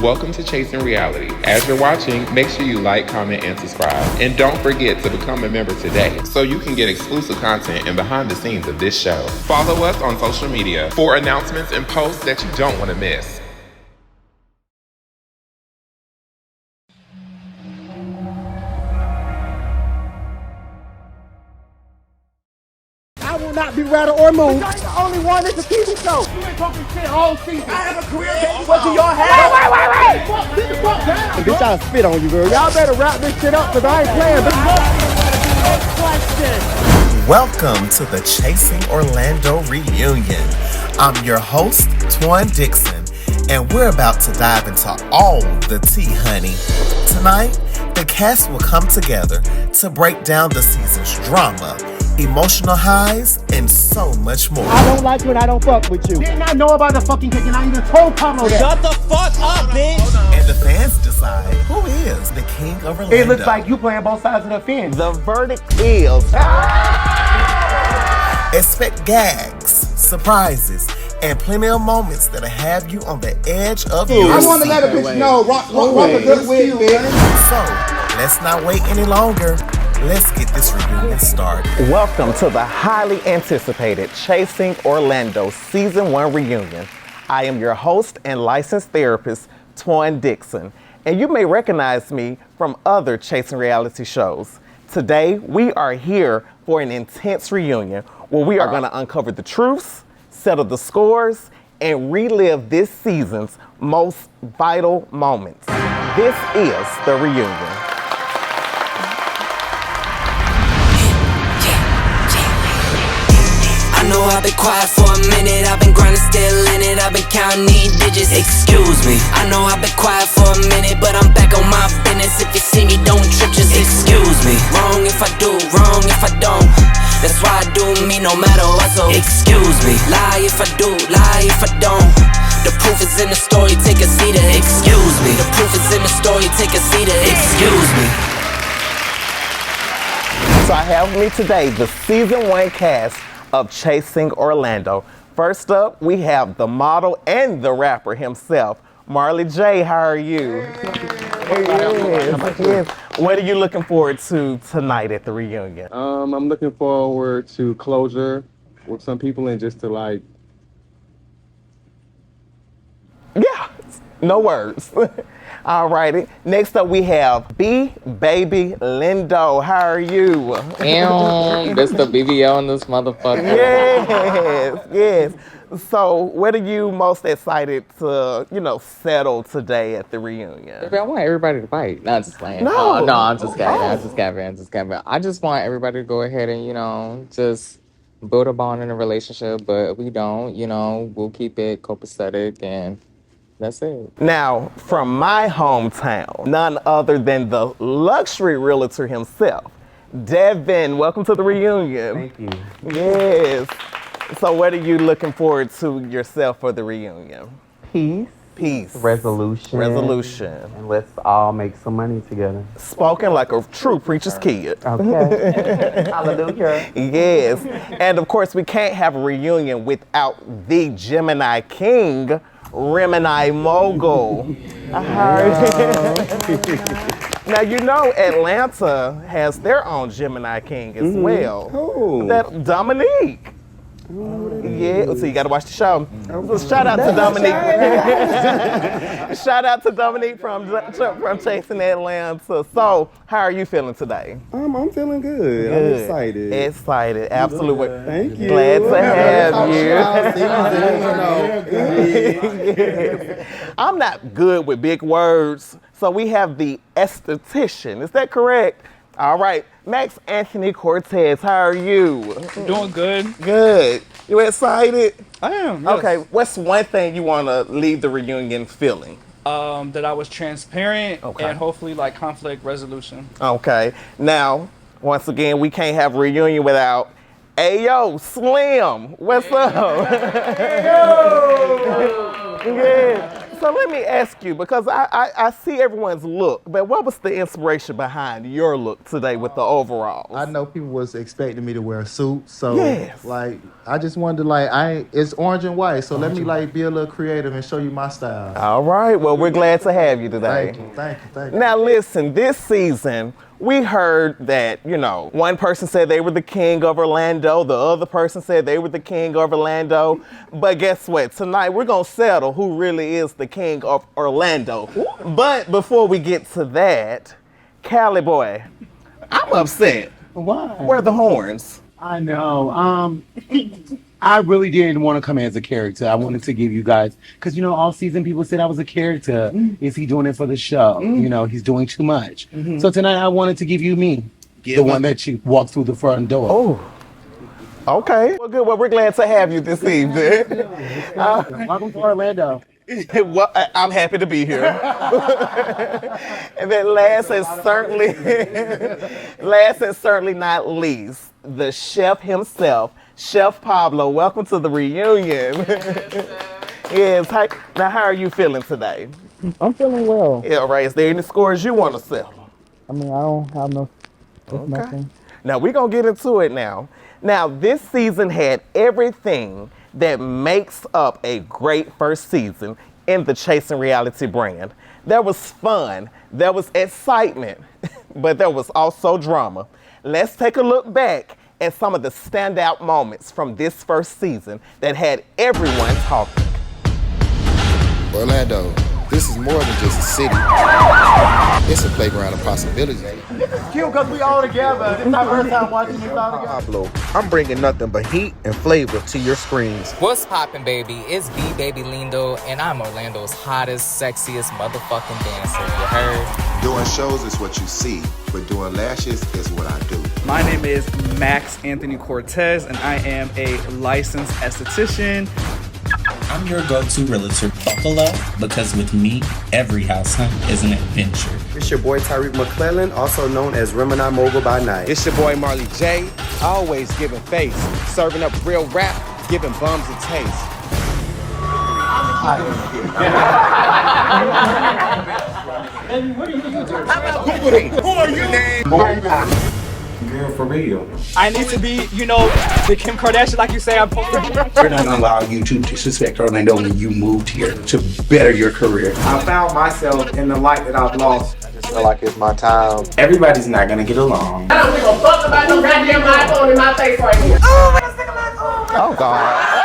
Welcome to Chasing Reality. As you're watching, make sure you like, comment, and subscribe. And don't forget to become a member today so you can get exclusive content and behind the scenes of this show. Follow us on social media for announcements and posts that you don't want to miss. I will not be rattled or moved. You're the only one that's a TV show. You ain't talking shit all season. I have a career, baby. What do y'all have? Wait. Get the fuck down. Bitch, I'll spit on you, girl. Y'all better wrap this shit up because I ain't playing. Welcome to the Chasing Orlando reunion. I'm your host, Twan Dixon, and we're about to dive into all the tea, honey. Tonight, the cast will come together to break down the season's drama, emotional highs, and so much more. I don't like you and I don't fuck with you. Didn't I know about the fucking cake and I even told Paablo that? Shut the fuck up, bitch! And the fans decide who is the king of Orlando. It looks like you playing both sides of the fence. The verdict is... Expect gags, surprises, and plenty of moments that'll have you on the edge of your I want to seat. let a bitch know, rock a good wig, bitch. So, let's not wait any longer. Let's get this reunion started. Welcome to the highly anticipated Chasing Orlando Season 1 reunion. I am your host and licensed therapist, Twan Dixon, and you may recognize me from other Chasing reality shows. Today, we are here for an intense reunion where we are going to uncover the truths, settle the scores, and relive this season's most vital moments. This is the reunion. I know I've been quiet for a minute, I've been grinding still in it, I've been counting these digits, excuse me. I know I've been quiet for a minute, but I'm back on my business. If you see me, don't trip, just excuse me. Wrong if I do, wrong if I don't. That's why I do me no matter what, so excuse me. Lie if I do, lie if I don't. The proof is in the story, take a seat, excuse me. The proof is in the story, take a seat, excuse me. So I have with me today the Season 1 cast of Chasing Orlando. First up, we have the model and the rapper himself, Marley J. How are you? Yes. What are you looking forward to tonight at the reunion? I'm looking forward to closure with some people and just to like... Yeah, no words. All righty. Next up, we have Baby Lindo. How are you? Damn, that's the BBL in this motherfucker. Yes. So, what are you most excited to, settle today at the reunion? Baby, I want everybody to fight. No, I'm just playing. No. No, I'm just kidding. I'm just kidding. I just want everybody to go ahead and, just build a bond in a relationship. But if we don't, we'll keep it copacetic and that's it. Now, from my hometown, none other than the luxury realtor himself, Devin. Welcome to the reunion. Thank you. Yes. So what are you looking forward to yourself for the reunion? Peace. Resolution. And let's all make some money together. Spoken like a true preacher's kid. Okay. Hallelujah. Yes. And of course, we can't have a reunion without the Gemini King, Remini Mogul. Now, Atlanta has their own Gemini King as well. Who? That Dominique. Yeah, so you got to watch the show. So shout out to Dominique. Shout out to Dominique from Chasing Atlanta. So, how are you feeling today? I'm feeling good. I'm excited. Excited, absolutely. Thank you. Glad to have you. I'm not good with big words, so we have the esthetician. Is that correct? All right, Max Anthony Cortes, how are you? Doing good. Good. You excited? I am. Yes. Okay, what's one thing you want to leave the reunion feeling? That I was transparent Okay. and hopefully like conflict resolution. Okay, now, once again, we can't have a reunion without Ayo, Slim. What's up? Yeah. So let me ask you, because I see everyone's look, but what was the inspiration behind your look today with the overalls? I know people was expecting me to wear a suit, so yes. like I just wanted to it's orange and white, so let me like be a little creative and show you my style. All right, well we're glad to have you today. Thank you. Now listen, this season, we heard that, one person said they were the king of Orlando, the other person said they were the king of Orlando, but guess what? Tonight we're gonna settle who really is the king of Orlando. But before we get to that, Caliboy, I'm upset. Why? Where are the horns? I know. I really didn't want to come as a character. I wanted to give you guys, because all season people said I was a character. Is he doing it for the show? He's doing too much. So tonight I wanted to give you me, the one that you walked through the front door. Oh, okay. Well, good. Well, we're glad to have you this evening. Welcome to Orlando. Well, I'm happy to be here. And then last and certainly not least, the chef himself, Chef Paablo. Welcome to the reunion. Yes. Now, how are you feeling today? I'm feeling well. Yeah, right. Is there any scores you want to settle? I mean, I don't have no. Nothing. Now, we're going to get into it now. Now, this season had everything that makes up a great first season in the Chasing Reality brand. There was fun, there was excitement, but there was also drama. Let's take a look back at some of the standout moments from this first season that had everyone talking. Orlando, this is more than just a city. It's a playground of possibilities. This is cute because we all together. This is my first time watching this all together. Paablo, I'm bringing nothing but heat and flavor to your screens. What's poppin', baby? It's Baby Lindo, and I'm Orlando's hottest, sexiest motherfucking dancer. You heard? Doing shows is what you see, but doing lashes is what I do. My name is Max Anthony Cortes, and I am a licensed esthetician. I'm your go-to realtor. Buckle up, because with me, every house hunt is an adventure. It's your boy Tyreek McClellan, also known as Remini Mogul by night. It's your boy Marley J, always giving face, serving up real rap, giving bums a taste. Who are you? Girl, for real. I need to be, the Kim Kardashian, like you say. I'm We're not gonna allow you to disrespect Orlando when you moved here to better your career. I found myself in the light that I've lost. I just feel like it's my time. Everybody's not gonna get along. I don't give a fuck about no goddamn iPhone in my face right here. Oh, God.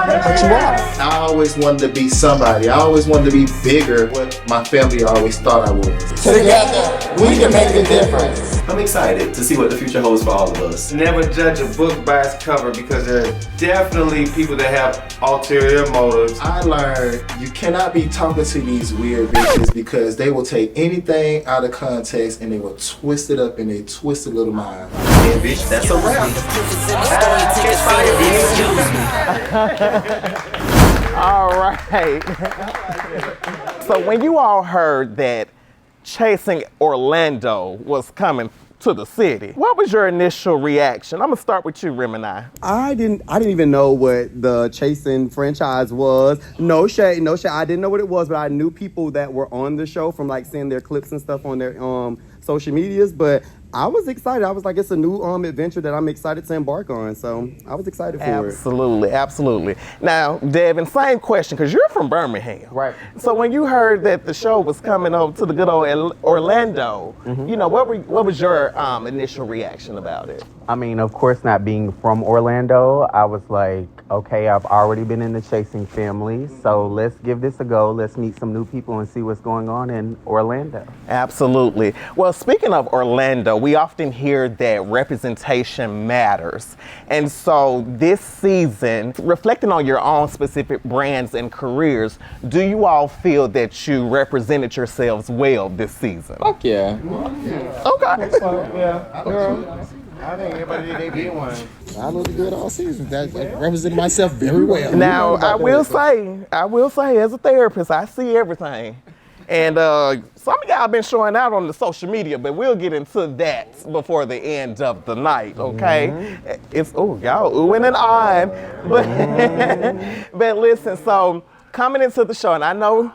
But you are. I always wanted to be somebody. I always wanted to be bigger than what my family always thought I was. Together, we can make a difference. I'm excited to see what the future holds for all of us. Never judge a book by its cover, because there are definitely people that have ulterior motives. I learned you cannot be talking to these weird bitches because they will take anything out of context and they will twist it up in their twisted little mind. Yeah, bitch, that's a wrap. All right. So when you all heard that Chasing Orlando was coming to the city, what was your initial reaction? I'm gonna start with you, Remini. I didn't even know what the Chasing franchise was. No shade. I didn't know what it was, but I knew people that were on the show from seeing their clips and stuff on their social medias. But I was excited. I was like, it's a new adventure that I'm excited to embark on. So I was excited for it. Absolutely. Now, Devin, same question, because you're from Birmingham. Right. So when you heard that the show was coming over to the good old Orlando, what was your initial reaction about it? I mean, of course, not being from Orlando, I was like, okay, I've already been in the Chasing family, so let's give this a go. Let's meet some new people and see what's going on in Orlando. Absolutely. Well, speaking of Orlando, we often hear that representation matters. And so this season, reflecting on your own specific brands and careers, do you all feel that you represented yourselves well this season? Fuck yeah. Okay. I think everybody did they be one. I looked good all season. That represented myself very well. Now, I will say, as a therapist, I see everything. And some of y'all been showing out on the social media, but we'll get into that before the end of the night, okay? It's, y'all oohing and eyeing. But listen, so coming into the show, and I know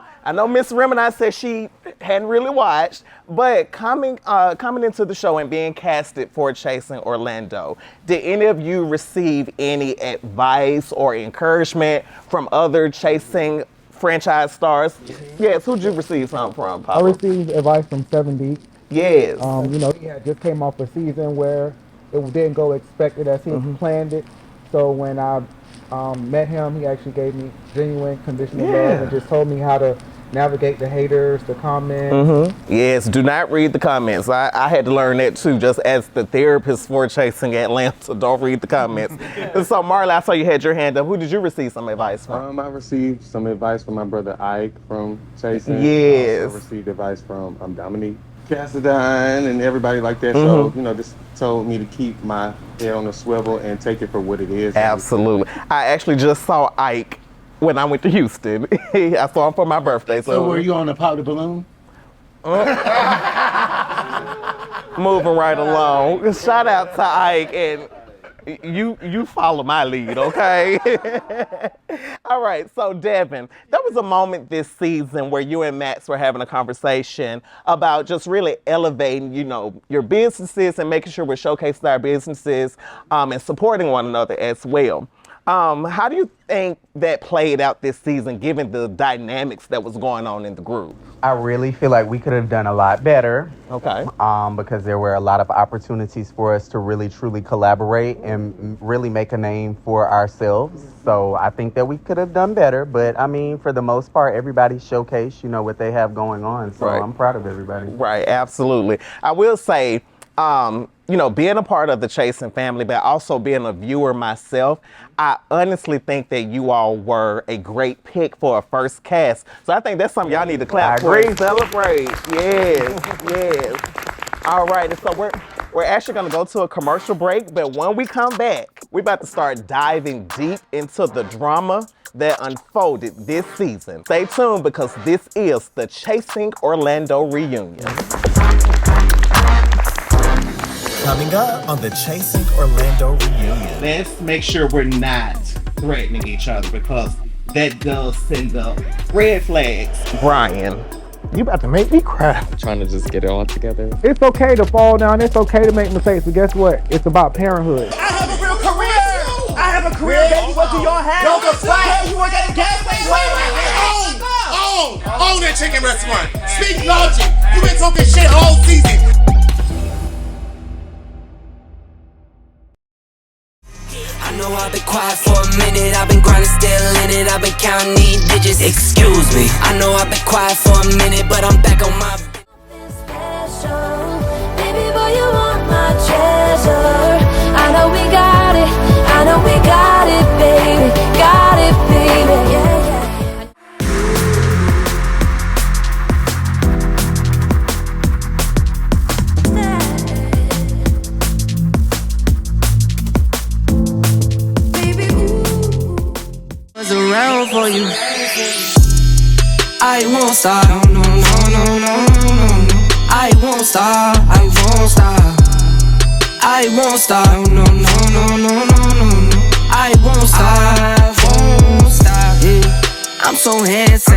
Miss Remini said she hadn't really watched, but coming into the show and being casted for Chasing Orlando, did any of you receive any advice or encouragement from other Chasing franchise stars? Yes, who'd you receive something from, Papa? I received advice from 7D. Yes. He had just came off a season where it didn't go expected as he planned it. So when I met him, he actually gave me genuine conditional love and just told me how to navigate the haters, the comments. Yes, do not read the comments. I had to learn that too, just as the therapist for Chasing Atlanta. Don't read the comments. So Marley, I saw you had your hand up. Who did you receive some advice from? I received some advice from my brother Ike from Chasing. Yes. I also received advice from Dominique Cassadine and everybody like that. So, just told me to keep my head on the swivel and take it for what it is. Absolutely. I actually just saw Ike when I went to Houston. I saw him for my birthday. So were you on the Pop the Balloon? Moving right along. Shout out to Ike, and you follow my lead, okay? All right, so Devin, there was a moment this season where you and Max were having a conversation about just really elevating, your businesses and making sure we're showcasing our businesses and supporting one another as well. How do you think that played out this season, given the dynamics that was going on in the group? I really feel like we could have done a lot better. Okay. Because there were a lot of opportunities for us to really, truly collaborate and really make a name for ourselves. So I think that we could have done better. But, for the most part, everybody showcased, what they have going on. So Right. I'm proud of everybody. Right, absolutely. I will say, being a part of the Chasing family, but also being a viewer myself, I honestly think that you all were a great pick for a first cast. So I think that's something y'all need to clap for. Celebrate. Yes. All right, and so we're actually going to go to a commercial break, but when we come back, we're about to start diving deep into the drama that unfolded this season. Stay tuned, because this is the Chasing Orlando reunion. Coming up on the Chasing Orlando reunion. Let's make sure we're not threatening each other, because that does send up red flags. Brian, You about to make me cry. I'm trying to just get it all together. It's okay to fall down. It's okay to make mistakes. But guess what? It's about parenthood. I have a real career. I have a career, baby. What do y'all have? Don't fight. You work at a gas station. Own that chicken restaurant. Speak logic. You been talking shit all season. I know I've been quiet for a minute, I've been grinding, still in it, I've been counting these digits. Excuse me, I know I've been quiet for a minute, but I'm back on my Baby boy, you want my treasure. I know we got it, I know we got it, baby. Got it, baby, yeah. around for you. I won't stop. No. I won't stop. I won't stop. I won't stop. No. I won't stop. Yeah. I'm so handsome.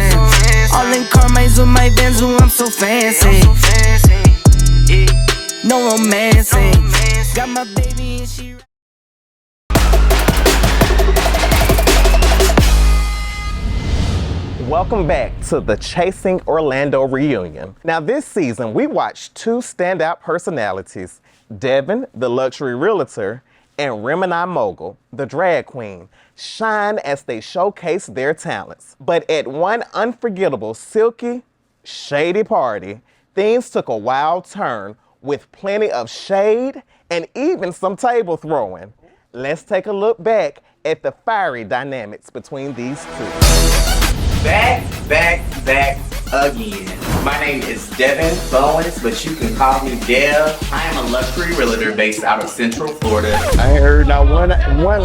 All in Carmine's with my Benz, I'm so fancy. Yeah. No romancing. Got my baby and she. Welcome back to the Chasing Orlando reunion. Now this season, we watched two standout personalities, Devin, the luxury realtor, and Remini mogul, the drag queen, shine as they showcase their talents. But at one unforgettable, silky, shady party, things took a wild turn with plenty of shade and even some table throwing. Let's take a look back at the fiery dynamics between these two. Back again. My name is Devin Bowens, but you can call me Dev. I am a luxury realtor based out of Central Florida. I ain't heard not one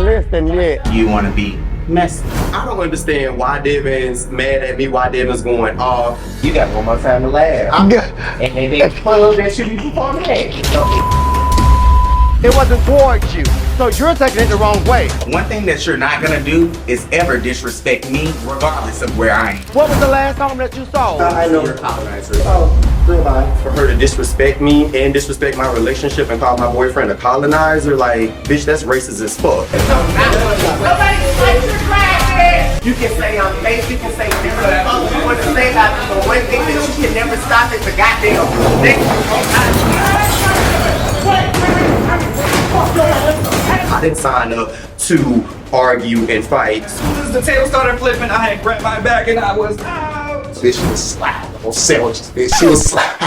listing yet. You want to be messy. I don't understand why Devin's mad at me, why Devin's going off. You got one more time to laugh. And they club that you be performing at. It wasn't towards you. So you're taking it the wrong way. One thing that you're not gonna do is ever disrespect me, regardless of where I am. What was the last song that you saw? I know you're colonizer. For her to disrespect me and disrespect my relationship and call my boyfriend a colonizer, like, bitch, that's racist as fuck. You can say I'm fake, you can say whatever the fuck you want to say about me, but one thing that you can never stop is the goddamn next. I didn't sign up to argue and fight. As soon as the tail started flipping, I had grabbed my back and I was out. Bitch was slapped on sandwiches, bitch. She was slapped.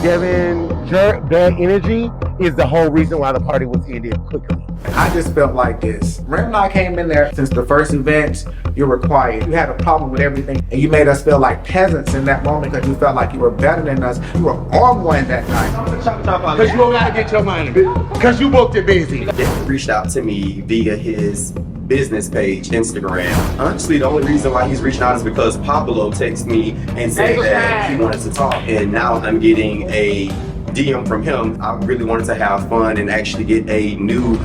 Devin, your bad energy is the whole reason why the party was ended quickly. I just felt like this. Remember when I came in there since the first event, you were quiet. You had a problem with everything. And you made us feel like peasants in that moment because you felt like you were better than us. You were on one that night. Because you don't gotta get your money. Because you booked it busy. He reached out to me via his business page, Instagram. Honestly, the only reason why he's reaching out is because Paablo texted me and said that he wanted to talk. And now I'm getting a DM from him. I really wanted to have fun and actually get a new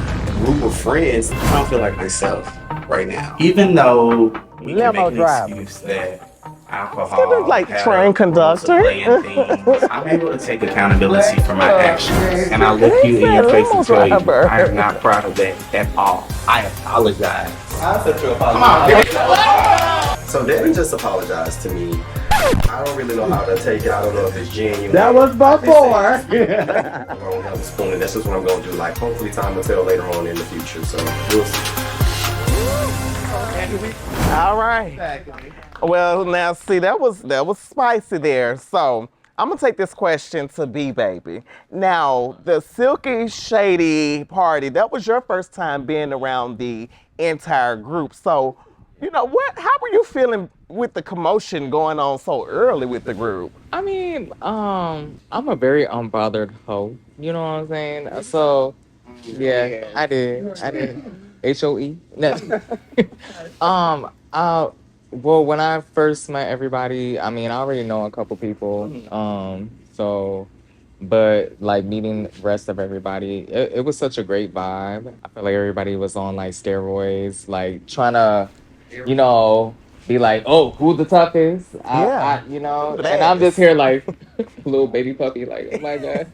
group of friends. I don't feel like myself right now. Even though we can make an excuse that alcohol, like train conductor. I'm able to take accountability for my actions, and I look you in your face and tell you, I am not proud of that at all. I apologize. I accept your apology. So Devin just apologized to me. I don't really know how to take it. I don't know if it's genuine. That was before. I don't have a spoon, and that's just what I'm going to do. Like, hopefully time will tell later on in the future. So we'll see. All right. Well, now see, that was spicy there. So I'm gonna take this question to B Baby. Now, the Silky Shady party, that was your first time being around the entire group. So, you know, how were you feeling with the commotion going on so early with the group? I mean, I'm a very unbothered hoe. You know what I'm saying? So, yeah, I did. HOE. No. Well, when I first met everybody, I mean, I already know a couple people. But like meeting the rest of everybody, it was such a great vibe. I feel like everybody was on like steroids, like trying to, you know, be like, oh, who the toughest? You know, and I'm just here like little baby puppy, like, oh my god,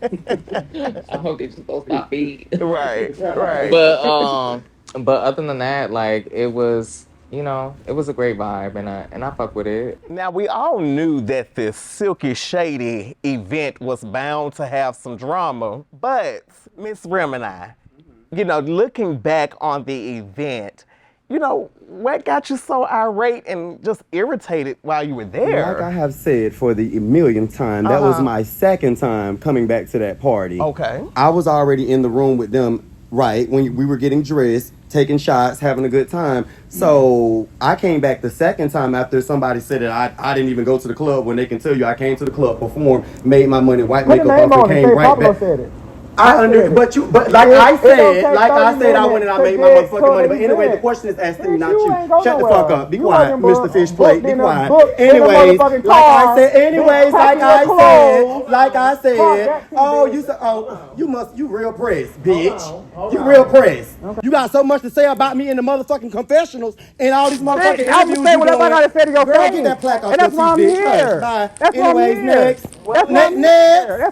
I hope they just don't stop me. Right. But other than that, like it was, you know, it was a great vibe, and I fuck with it. Now, we all knew that this Silky Shady event was bound to have some drama, but Miss Remini, you know, looking back on the event, you know, what got you so irate and just irritated while you were there? Like I have said for the millionth time, that was my second time coming back to that party. Okay. I was already in the room with them, right, when we were getting dressed, taking shots, having a good time. So I came back the second time after somebody said that I didn't even go to the club, when they can tell you I came to the club, performed, made my money, white makeup off, and came right back. Said it. But like I said, I went and I made my motherfucking money. But anyway, the question is asked to me, not you. Shut the fuck up. Be quiet, Mr. Fish Plate. Be quiet. Anyways, like I said. Oh, you real pressed, bitch. You real pressed. You got so much to say about me in the motherfucking confessionals and all these motherfucking interviews. I would say whatever I gotta say to your face. Girl, get that plaque off your teeth, bitch. Bye. Anyways, next. That's why I'm here.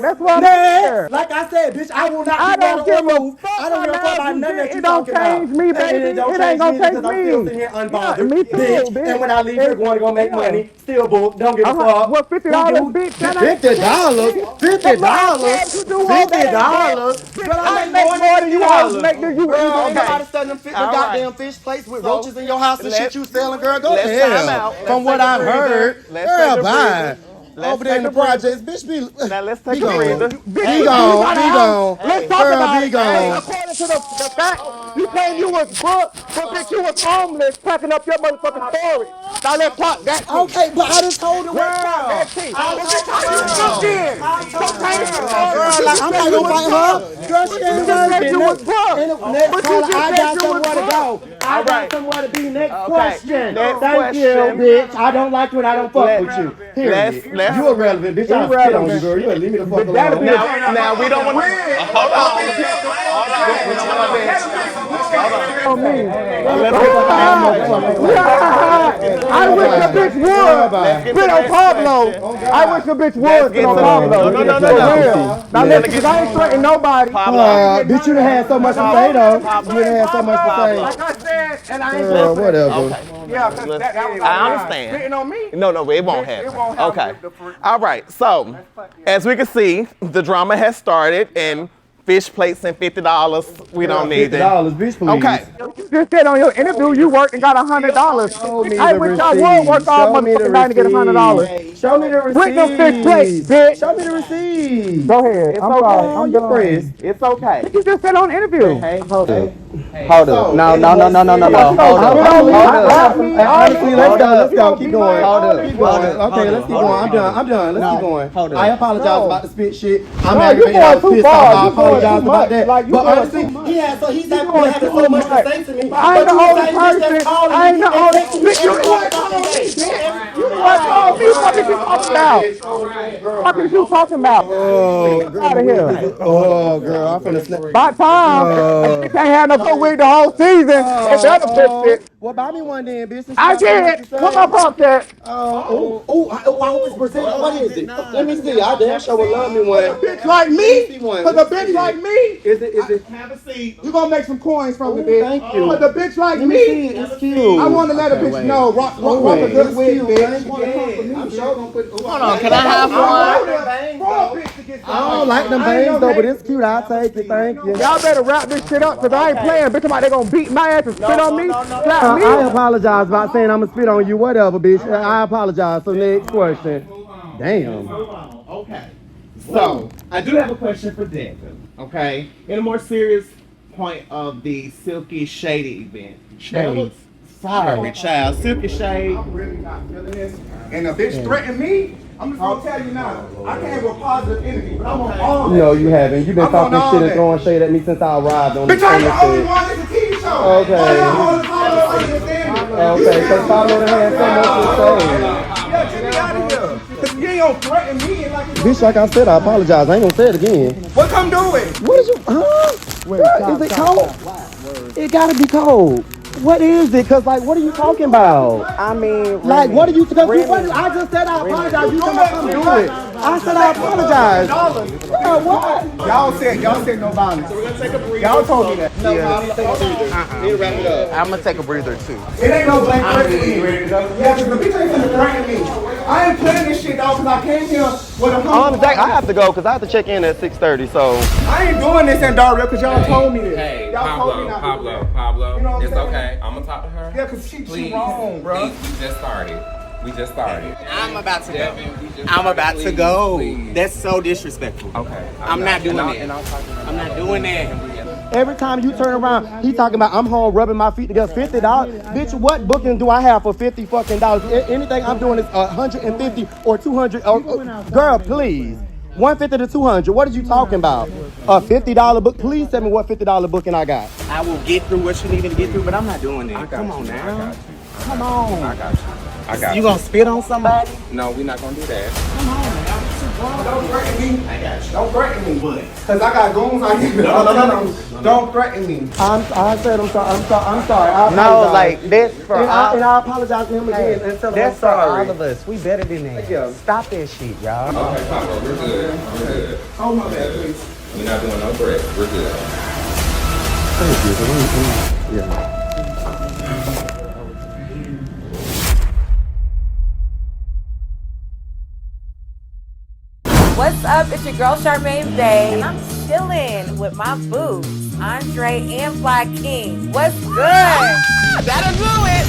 That's why I'm here. Like I said, bitch, I will not be removed. I don't give a fuck about nothing that you talking about. It don't change me, baby. It don't change me because I'm still sitting here unbothered, me too, bitch. And when I leave here, going to go make money, still booked. Don't give a fuck. What, $50, bitch? $50? Girl, I make more than you always make. Girl, ain't nobody selling them goddamn fish plates with roaches in your house and shit you selling, girl. Go to hell. From what I've heard, girl, bye. Over there in the projects, bitch, now let's take a breather. Be gone. Let's talk about it. According to the fact, you claim you was booked, but bitch, you was homeless, packing up your motherfucking story. Now let's talk that tea. Okay, but I just told the world. That tea. I'm not gonna fight her. Girl, she ain't working. Next caller, I got somewhere to go. I got somewhere to be. Next question. Thank you, bitch. I don't like you and I don't fuck with you. Period. You irrelevant, bitch. I'll spit on you, girl. You better leave me the fuck alone. Now we don't want to. Hold on. On me. I wish the bitch would spit on Paablo. I wish the bitch would spit on Paablo. No. Now listen, because I ain't threatening nobody. Bitch, you done had so much to say though. You done had so much to say. Like I said, and I ain't listening. Whatever. Yeah, because that was I understand. spitting on me. No, it won't happen. It won't happen. Okay. All right. So, as we can see, the drama has started, and fish plates and $50. We don't need that. $50, bitch, please. Okay. You just said on your interview you worked and got $100. I wish I would work all motherfucking night to get $100. Show me the receipt. With them fish plates, bitch. Show me the receipt. Go ahead. It's I'm okay. sorry. I'm Pressed. It's okay. You just said on interview. Hold up. Hold up. No. Honestly, let's go. Keep going. Okay, let's keep going. I'm done. Let's keep going. I apologize about the spit shit. I'm aggravated. I was pissed off. I apologize about that. But honestly, he's having so much to say to me. I ain't the only person. I ain't the only. You the one calling me, bitch. You the one calling me. What is you talking about? What is you talking about? Get out of here. Oh, girl, I'm finna snap. By time, you can't have no good wig the whole season. It's better fix it. Well, buy me one then, bitch. I did. Put my pump there. I hope it's percent. What is it? Let me see. I damn sure would love me one. A bitch like me? Cause a bitch like me? Is it? Have a seat. You gonna make some coins from the bitch. Thank you. Cause a bitch like Let me? see. It's cute. I want to let a bitch know. Rock a good wig, bitch. I'm sure gonna put. Hold on. Can I have one? I don't like them bangs though, but it's cute. I'll take it. Thank you. Y'all better wrap this shit up, cause I ain't playing. Bitch, somebody they gonna beat my ass and spit on me? Slap me? I apologize about saying I'm gonna spit on you. Whatever, bitch. I apologize. So next question. Damn. Okay. So, I do have a question for Devin. Okay. In a more serious point of the Silky Shady event. Shady. Sorry, child. Silky Shade. I'm really not feeling this. And a bitch threatened me. I'm just gonna tell you now. I came with positive energy, but I'm on all that. No, you haven't. You've been I'm talking on shit all and that. throwing shade at me since I arrived on Bitch, I ain't the only shit. one. It's a TV show. Okay. Okay, Okay, so Paablo done had so much to say. Yeah, get me out of here. Cause you ain't gonna threaten me and like Bitch, like I said, I apologize. I ain't gonna say it again. what come do it? What is you, What? Is it cold? It gotta be cold. What is it? Cause like, what are you talking about? I mean, Like, what are you? Cause I just said I apologize. You come do it. I said I apologize. What? Y'all said no violence. So we're gonna take a breather. Y'all told me that. Need to wrap it up. I'm gonna take a breather too. It ain't no blank threat. Yeah, cause the bitch ain't finna threaten me. I ain't playing this shit though, cause I came here with a humble. Zach, I have to go because I have to check in at 6:30. So I ain't doing this, Andarrio, cause y'all told me this. Hey, Y'all told me not to do that. Paablo, You know what I'm it's saying? okay. I'm gonna talk to her. Yeah, cause she Please. wrong, bro. Please, we just started. I'm about to go. Devin, I'm about to go. Please. That's so disrespectful. Okay. I'm not doing that. And I'll talk to her. I'm not doing that. every time you turn around, he talking about I'm home rubbing my feet together. $50, bitch. What booking do I have for $50 fucking dollars? Anything I'm doing is 150 or 200. Girl, please. 150 to 200. What are you talking about? A $50 book. Please tell me what $50 booking I got. I will get through what you need to get through, but I'm not doing that. Come on now. Come on. I got you. I got you. You gonna spit on somebody? No, we're not gonna do that. Come on now. Don't threaten me. I got you. Don't threaten me. Cause I got goons out here. No. Don't threaten me. I said I'm sorry. I'm sorry. I apologize. No, like that's for and all. I apologize to him again. And tell him That's I'm for sorry. all of us. We better than that. Yeah. Stop that shit, y'all. Okay, Paablo, we're good. We're good. Oh my bad, please. We're not doing no threat. We're good. Thank you. Yeah. What's up? It's your girl Charmaine Bay, and I'm chilling with my boo, Andre and Fly King. What's good? That'll do it.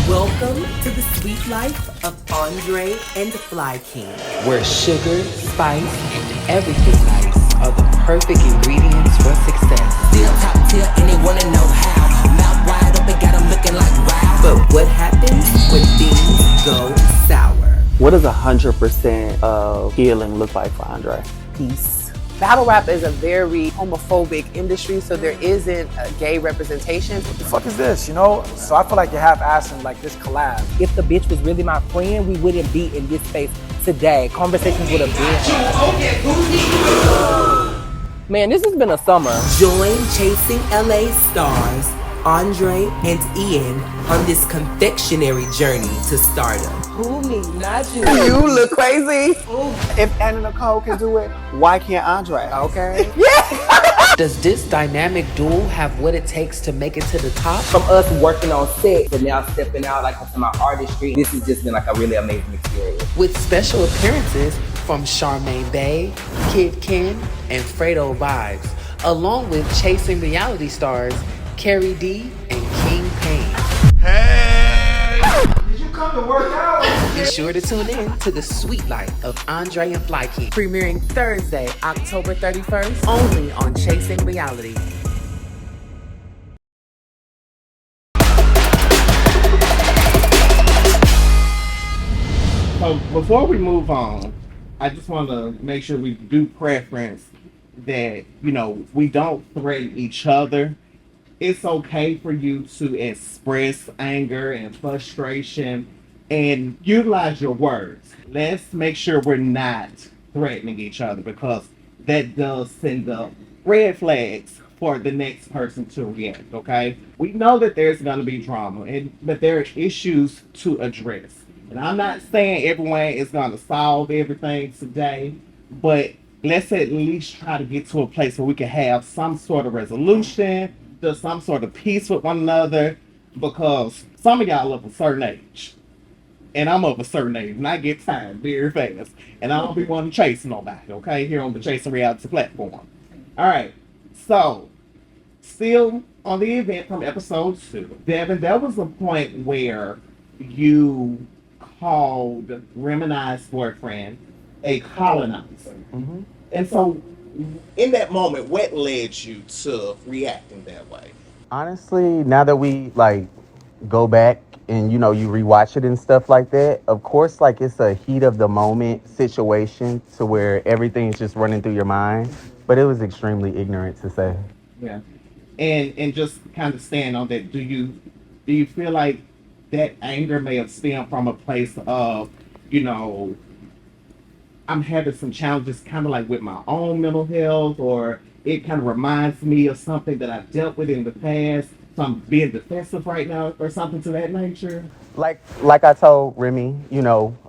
Welcome to the sweet life of Andre and Fly King, where sugar, spice, and everything nice are the perfect ingredients for success. Still top tier and they wanna know how. Mouth wide open, got them looking like wow. But what happens when things go sour? What does 100% of healing look like for Andre? Peace. Battle rap is a very homophobic industry, so there isn't a gay representation. What the fuck is this, you know? So I feel like you're half-assing like this collab. If the bitch was really my friend, we wouldn't be in this space today. Conversations would have been. Man, this has been a summer. Join Chasing LA stars Andre and Ian on this confectionery journey to stardom. Who me, not you. You look crazy. If Anna Nicole can do it, why can't Andre? Okay. Does this dynamic duo have what it takes to make it to the top? From us working on set to now stepping out like into my artistry, this has just been like a really amazing experience. With special appearances from Charmaine Bay, Kid Ken, and Fredo Vibes, along with Chasing reality stars Carrie D and King Payne. Hey! Did you come to work out? Be sure to tune in to The Sweet Life of Andre and Fly King, premiering Thursday, October 31st, only on Chasing Reality. So before we move on, I just want to make sure we do preference that, we don't threaten each other. It's okay for you to express anger and frustration and utilize your words. Let's make sure we're not threatening each other, because that does send up red flags for the next person to react, okay? We know that there's going to be drama, but there are issues to address. And I'm not saying everyone is going to solve everything today, but let's at least try to get to a place where we can have some sort of resolution, do some sort of peace with one another, because some of y'all of a certain age, and I'm of a certain age, and I get tired very fast, and I don't be wanting to chase nobody, okay, here on the Chasing Reality platform. All right, so still on the event from episode 2, Devin, there was a point where you called Remini's boyfriend a colonizer. Mm-hmm. And so, in that moment, what led you to reacting that way? Honestly, now that we go back and you rewatch it and stuff like that, of course, it's a heat of the moment situation to where everything's just running through your mind. But it was extremely ignorant to say. Yeah, and just kind of stand on that. Do you feel like that anger may have stemmed from a place of, I'm having some challenges kind of with my own mental health, or it kind of reminds me of something that I've dealt with in the past, so I'm being defensive right now, or something to that nature? Like I told Remy,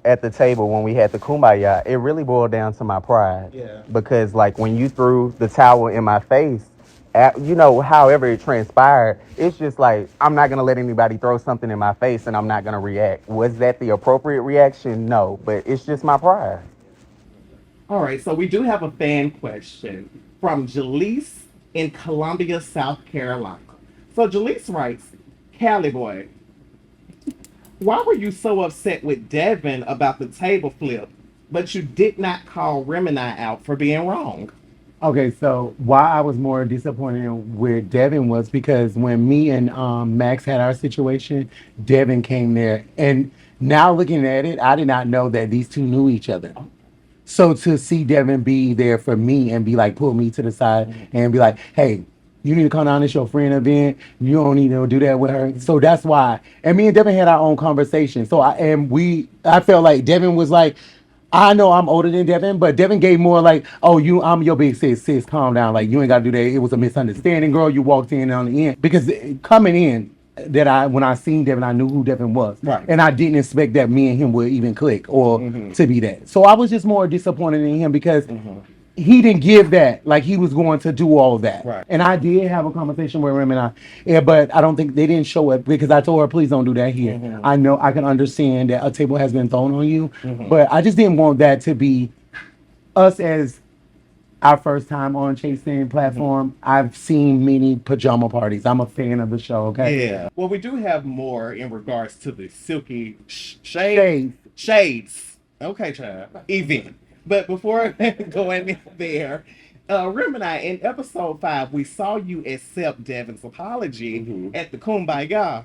at the table when we had the kumbaya, it really boiled down to my pride. Yeah. Because when you threw the towel in my face, however it transpired, it's just I'm not going to let anybody throw something in my face and I'm not going to react. Was that the appropriate reaction? No, but it's just my pride. All right, so we do have a fan question from Jaleese in Columbia, South Carolina. So Jaleese writes, Caliboy, why were you so upset with Devin about the table flip, but you did not call Remini out for being wrong? Okay, so why I was more disappointed with Devin was because when me and Max had our situation, Devin came there. And now looking at it, I did not know that these two knew each other. So to see Devin be there for me and be pull me to the side and be like, hey, you need to come down to your friend event. You don't need to do that with her. So that's why. And me and Devin had our own conversation. So I felt like Devin was I know I'm older than Devin, but Devin gave more I'm your big sis, calm down. You ain't got to do that. It was a misunderstanding, girl. You walked in on the end. Because coming in, when I seen Devin, I knew who Devin was. Right. And I didn't expect that me and him would even click or to be that. So I was just more disappointed in him because he didn't give that, he was going to do all that. Right. And I did have a conversation with him, but I don't think they didn't show it because I told her, please don't do that here. I know I can understand that a table has been thrown on you, but I just didn't want that to be us as our first time on Chasing platform. I've seen many pajama parties. I'm a fan of the show, okay? Yeah. Well, we do have more in regards to the Silky Shades. Okay, child. Event. But before going there, Remini, in episode 5, we saw you accept Devin's apology at the Kumbaya.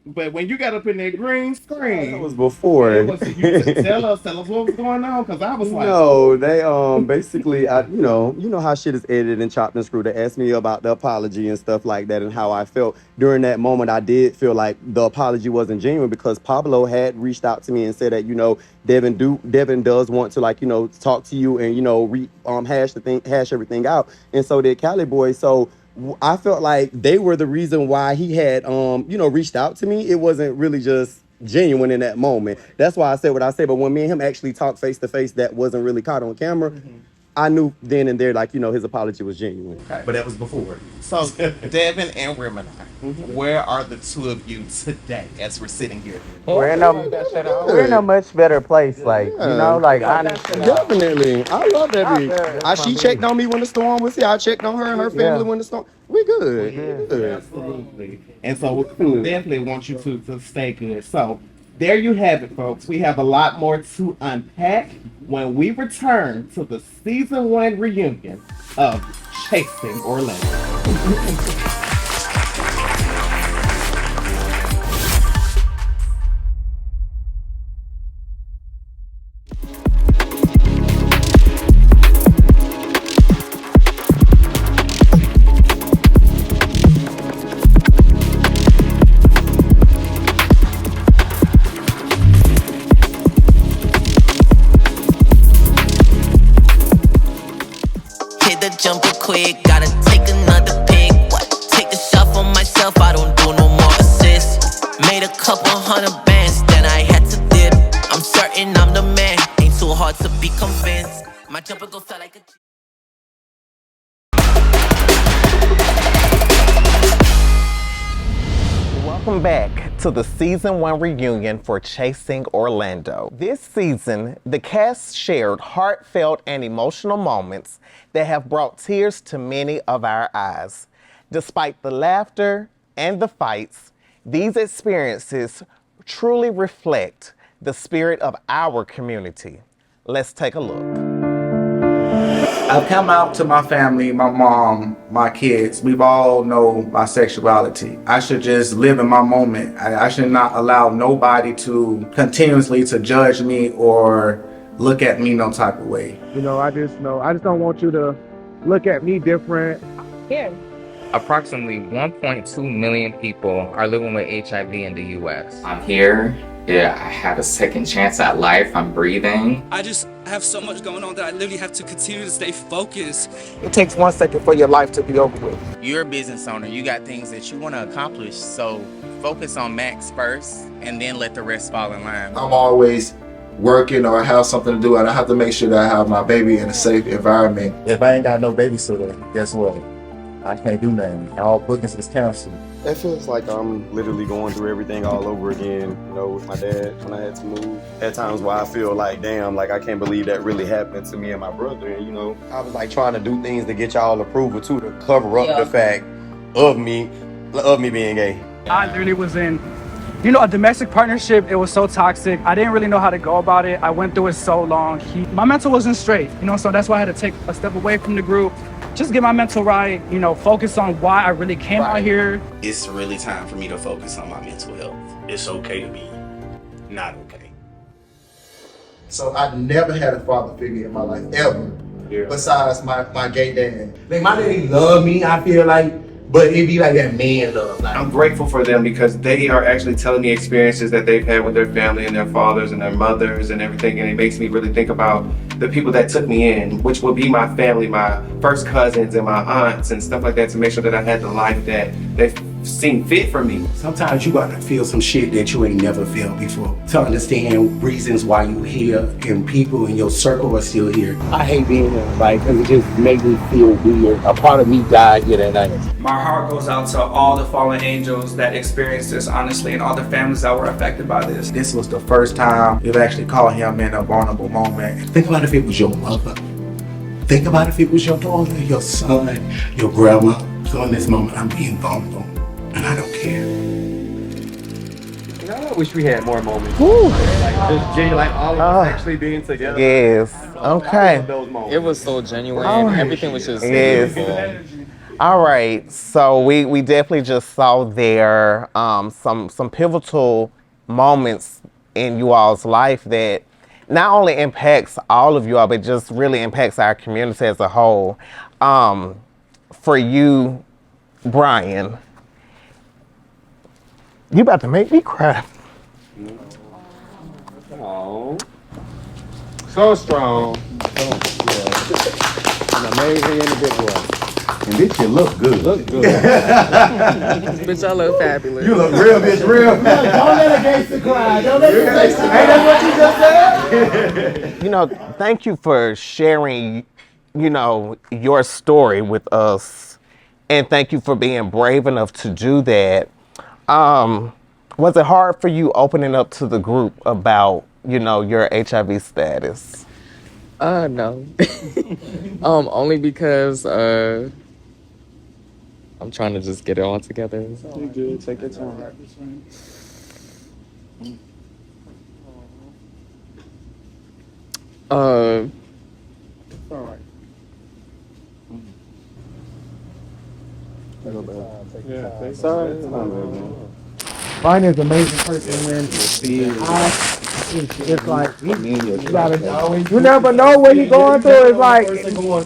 But when you got up in that green screen, That was before. you tell us what was going on, because I was like, No, they basically you know how shit is edited and chopped and screwed. They asked me about the apology and stuff like that and how I felt during that moment. I did feel like the apology wasn't genuine because Paablo had reached out to me and said that Devin does want to talk to you and hash everything out, and so did Caliboy. So I felt like they were the reason why he had reached out to me. It wasn't really just genuine in that moment. That's why I said what I said. But when me and him actually talked face to face, that wasn't really caught on camera. I knew then and there, his apology was genuine. Okay. But that was before. So, Devin and Remini, where are the two of you today as we're sitting here? We're in a much better place. Definitely. I love that. She checked on me when the storm was here. I checked on her and her family when the storm. We good. Absolutely. And so we definitely want you to stay good. So there you have it, folks. We have a lot more to unpack when we return to the season 1 reunion of Chasing Orlando. Jumper quick, gotta take another pick. What? Take the shot for myself, I don't do no more assists. Made a couple $100 bands, then I had to dip. I'm certain I'm the man, ain't too hard to be convinced. My jumper go fly like a... Welcome back to the season 1 reunion for Chasing Orlando. This season, the cast shared heartfelt and emotional moments that have brought tears to many of our eyes. Despite the laughter and the fights, these experiences truly reflect the spirit of our community. Let's take a look. I've come out to my family, my mom, my kids. We've all know my sexuality. I should just live in my moment. I should not allow nobody to continuously to judge me or look at me no type of way. I just don't want you to look at me different. Yeah. Approximately 1.2 million people are living with HIV in the US. I'm here. Yeah, I had a second chance at life. I'm breathing. I just have so much going on that I literally have to continue to stay focused. It takes 1 second for your life to be over with. You're a business owner. You got things that you want to accomplish. So focus on Max first and then let the rest fall in line. I'm always working or I have something to do, and I have to make sure that I have my baby in a safe environment. If I ain't got no babysitter, guess what? I can't do nothing. All bookings is canceled. It feels like I'm literally going through everything all over again, with my dad when I had to move. At times where I feel like, damn, I can't believe that really happened to me and my brother. And, I was trying to do things to get y'all approval too, to cover up the fact of me being gay. I literally was in, a domestic partnership. It was so toxic. I didn't really know how to go about it. I went through it so long. My mental wasn't straight, so that's why I had to take a step away from the group. Just get my mental right, focus on why I really came out here. It's really time for me to focus on my mental health. It's okay to be not okay. So I never had a father figure in my life, ever. Yeah. Besides my gay dad. My daddy loved me, I feel like, but it'd be like that man love. I'm grateful for them because they are actually telling me experiences that they've had with their family and their fathers and their mothers and everything, and it makes me really think about the people that took me in, which will be my family, my first cousins and my aunts and stuff like that, to make sure that I had the life that they've seen fit for me. Sometimes you gotta feel some shit that you ain't never felt before to understand reasons why you here and people in your circle are still here. I hate being here, because it just made me feel weird. A part of me died here that night. My heart goes out to all the fallen angels that experienced this, honestly, and all the families that were affected by this. This was the first time you've actually called him in a vulnerable moment. Think about if it was your mother. Think about if it was your daughter, your son, your grandma. So in this moment, I'm being vulnerable, and I don't care. I wish we had more moments. Woo. Just genuine, all of us actually being together. Yes. Okay. It was so genuine. Everything was just beautiful. All right, so we definitely just saw there some pivotal moments in you all's life that not only impacts all of you all, but just really impacts our community as a whole. For you, Brian, you about to make me cry. Oh. So strong. An amazing individual. And bitch, you look good. Look good. Bitch, I look fabulous. You look real, bitch, real. Don't let a gangster cry. Don't let a gangster cry. Ain't that what you just said? You know, thank you for sharing, you know, your story with us. And thank you for being brave enough to do that. Was it hard for you opening up to the group about, you know, your HIV status? No. Only because I'm trying to just get it all together. You good. Take your time. Uh, All right. Yeah, take sorry. Brian is an amazing person when it's like you gotta know. You never know what he's going through. It's like,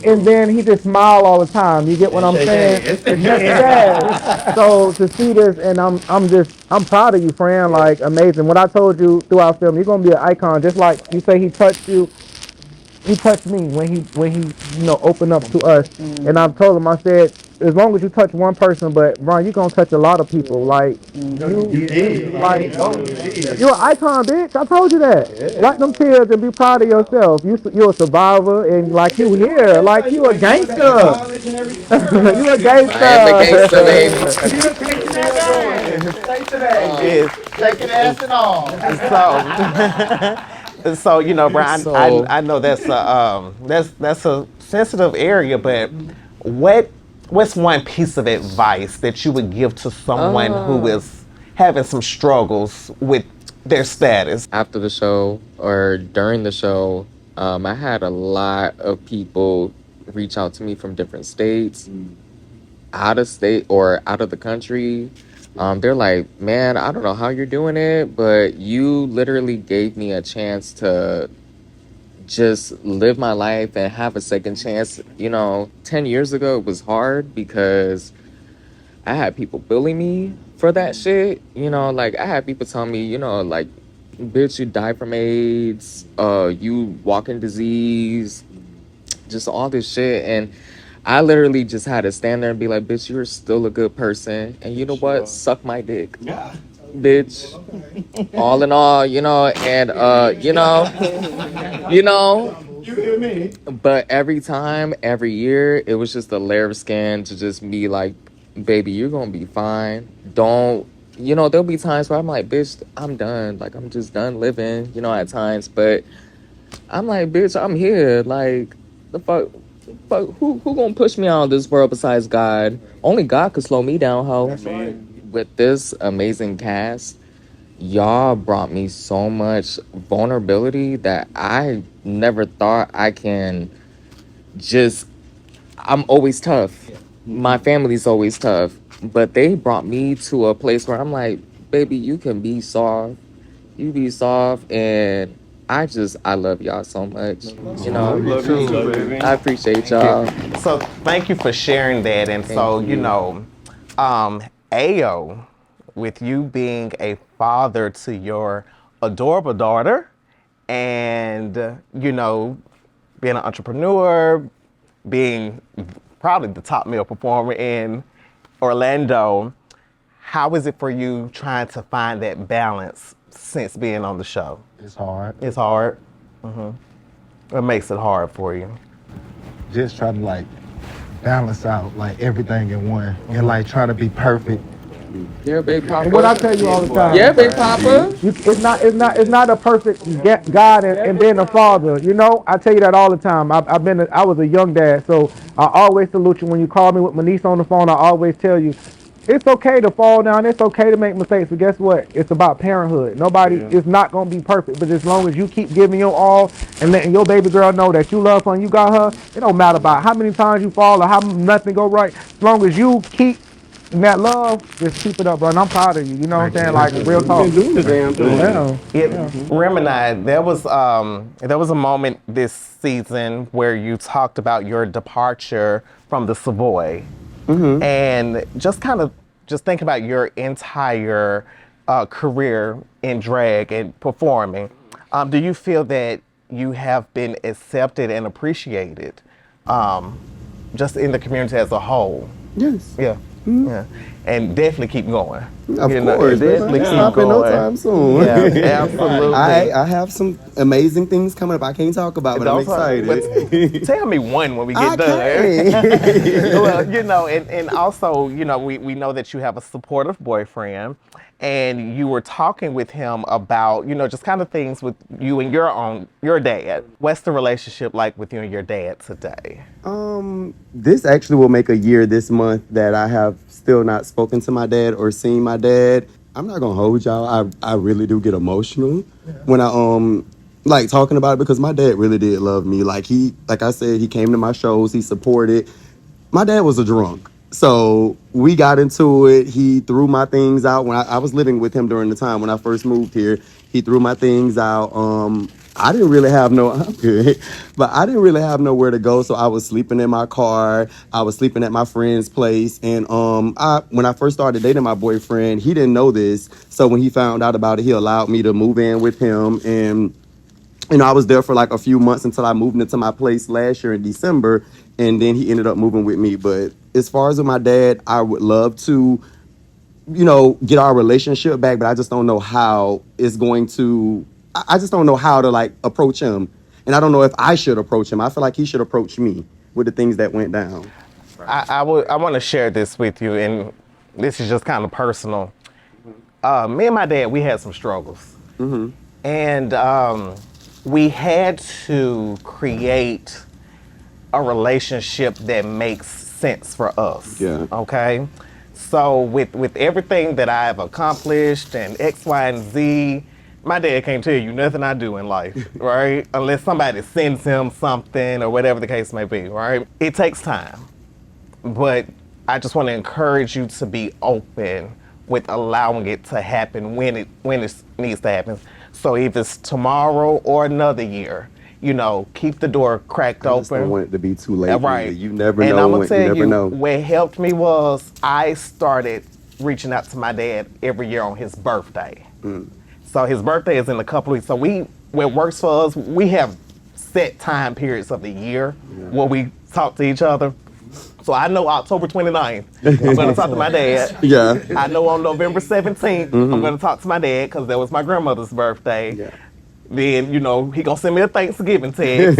and then he just smile all the time. You get what I'm saying? It's just sad. So to see this, and I'm proud of you, Fran. Like amazing. What I told you throughout film, you're gonna be an icon. Just like you say, he touched you. He touched me when he opened up to us, and I've told him, I said, as long as you touch one person, but Brian, you're gonna touch a lot of people. Like you did. Like you're an icon, bitch. I told you that. Wipe them tears and be proud of yourself. You're a survivor, and like you here, like you a gangster. You a gangster. I am a gangster, baby. Shaking ass and all. So you know, Brian, I know that's a sensitive area, but what's one piece of advice that you would give to someone who is having some struggles with their status? After the show or during the show, I had a lot of people reach out to me from different states, out of state or out of the country. They're like, man, I don't know how you're doing it, but you literally gave me a chance to just live my life and have a second chance. 10 years ago, it was hard because I had people bully me for that shit. Like I had people tell me, like, bitch, you die from AIDS, you walk in disease, just all this shit. And I literally just had to stand there and be like, bitch, you're still a good person. And you know what? Suck my dick. Yeah. Bitch. All in all, and, You hear me? But every time, every year, it was just a layer of skin to just be like, baby, you're going to be fine. Don't, there'll be times where I'm like, bitch, I'm done. Like, I'm just done living, at times. But I'm like, bitch, I'm here. Like, the fuck, who gonna push me out of this world besides God? Only God could slow me down, ho. With this amazing cast, y'all brought me so much vulnerability that I never thought I can I'm always tough. My family's always tough. But they brought me to a place where I'm like, baby, you can be soft. You be soft, and I love y'all so much. I appreciate y'all. So thank you for sharing that. And Ayo, with you being a father to your adorable daughter and, being an entrepreneur, being probably the top male performer in Orlando, how is it for you trying to find that balance since being on the show? It's hard. It's hard. What makes it hard for you? Just trying to balance out everything in one and try to be perfect. Yeah, Big Papa. And what I tell you all the time. Yeah, Big Papa. It's not a perfect God and being a father. I tell you that all the time. I was a young dad, so I always salute you when you call me with my niece on the phone. I always tell you, it's okay to fall down. It's okay to make mistakes. But guess what? It's about parenthood. Nobody is not gonna be perfect. But as long as you keep giving your all and letting your baby girl know that you love her and you got her, it don't matter about how many times you fall or how nothing go right. As long as you keep that love, just keep it up, bro. And I'm proud of you. You know what I'm saying? Like real talk. You've been doing the damn thing. Yeah. Remini, there was a moment this season where you talked about your departure from the Savoy, and just think about your entire career in drag and performing. Do you feel that you have been accepted and appreciated, just in the community as a whole? Yes. Yeah. Yeah, and definitely keep going. Of course, definitely keep stop going. in no time soon. Yeah, absolutely. I have some amazing things coming up. I can't talk about, but I'm excited. But tell me one when we get done. Well, and also, we know that you have a supportive boyfriend, and you were talking with him about, just kind of things with you and your dad. What's the relationship like with you and your dad today? This actually will make a year this month that I have still not spoken to my dad or seen my dad. I'm not gonna hold y'all. I really do get emotional when I like talking about it, because my dad really did love me. Like I said, he came to my shows, he supported. My dad was a drunk. So we got into it. He threw my things out when I was living with him during the time when I first moved here. He threw my things out. I didn't really have I'm good, but I didn't really have nowhere to go. So I was sleeping in my car. I was sleeping at my friend's place. And when I first started dating my boyfriend, he didn't know this. So when he found out about it, he allowed me to move in with him. And I was there for like a few months until I moved into my place last year in December. And then he ended up moving with me. But as far as with my dad, I would love to, get our relationship back, but I just don't know how it's going to, I just don't know how to like approach him. And I don't know if I should approach him. I feel like he should approach me with the things that went down. I want to share this with you, and this is just kind of personal. Me and my dad, we had some struggles. And we had to create a relationship that makes sense for us. Yeah. Okay? So with everything that I've accomplished and X, Y, and Z, my dad can't tell you nothing I do in life, right? Unless somebody sends him something or whatever the case may be, right? It takes time. But I just want to encourage you to be open with allowing it to happen when it needs to happen. So if it's tomorrow or another year, keep the door cracked open. I just don't want it to be too late. Right. You never know. And I'm gonna tell you, know. what helped me was I started reaching out to my dad every year on his birthday. So his birthday is in a couple weeks. So what works for us, we have set time periods of the year where we talk to each other. So I know October 29th, I'm going to talk to my dad. Yeah. I know on November 17th, I'm going to talk to my dad because that was my grandmother's birthday. Yeah. Then, he going to send me a Thanksgiving text.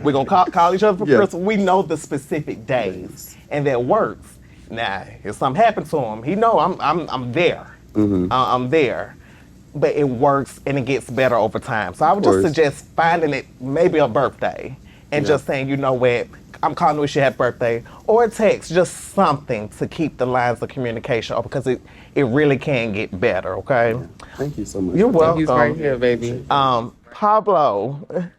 We're going to call each other for Christmas. We know the specific days, and that works. Now, if something happens to him, he know I'm there. I'm there. But it works, and it gets better over time. So I would just suggest finding it maybe a birthday and just saying, you know what, I'm calling to wish you happy birthday, or a text, just something to keep the lines of communication open, because it really can get better, okay? Yeah. Thank you so much. You're welcome. He's right here, baby. Paablo,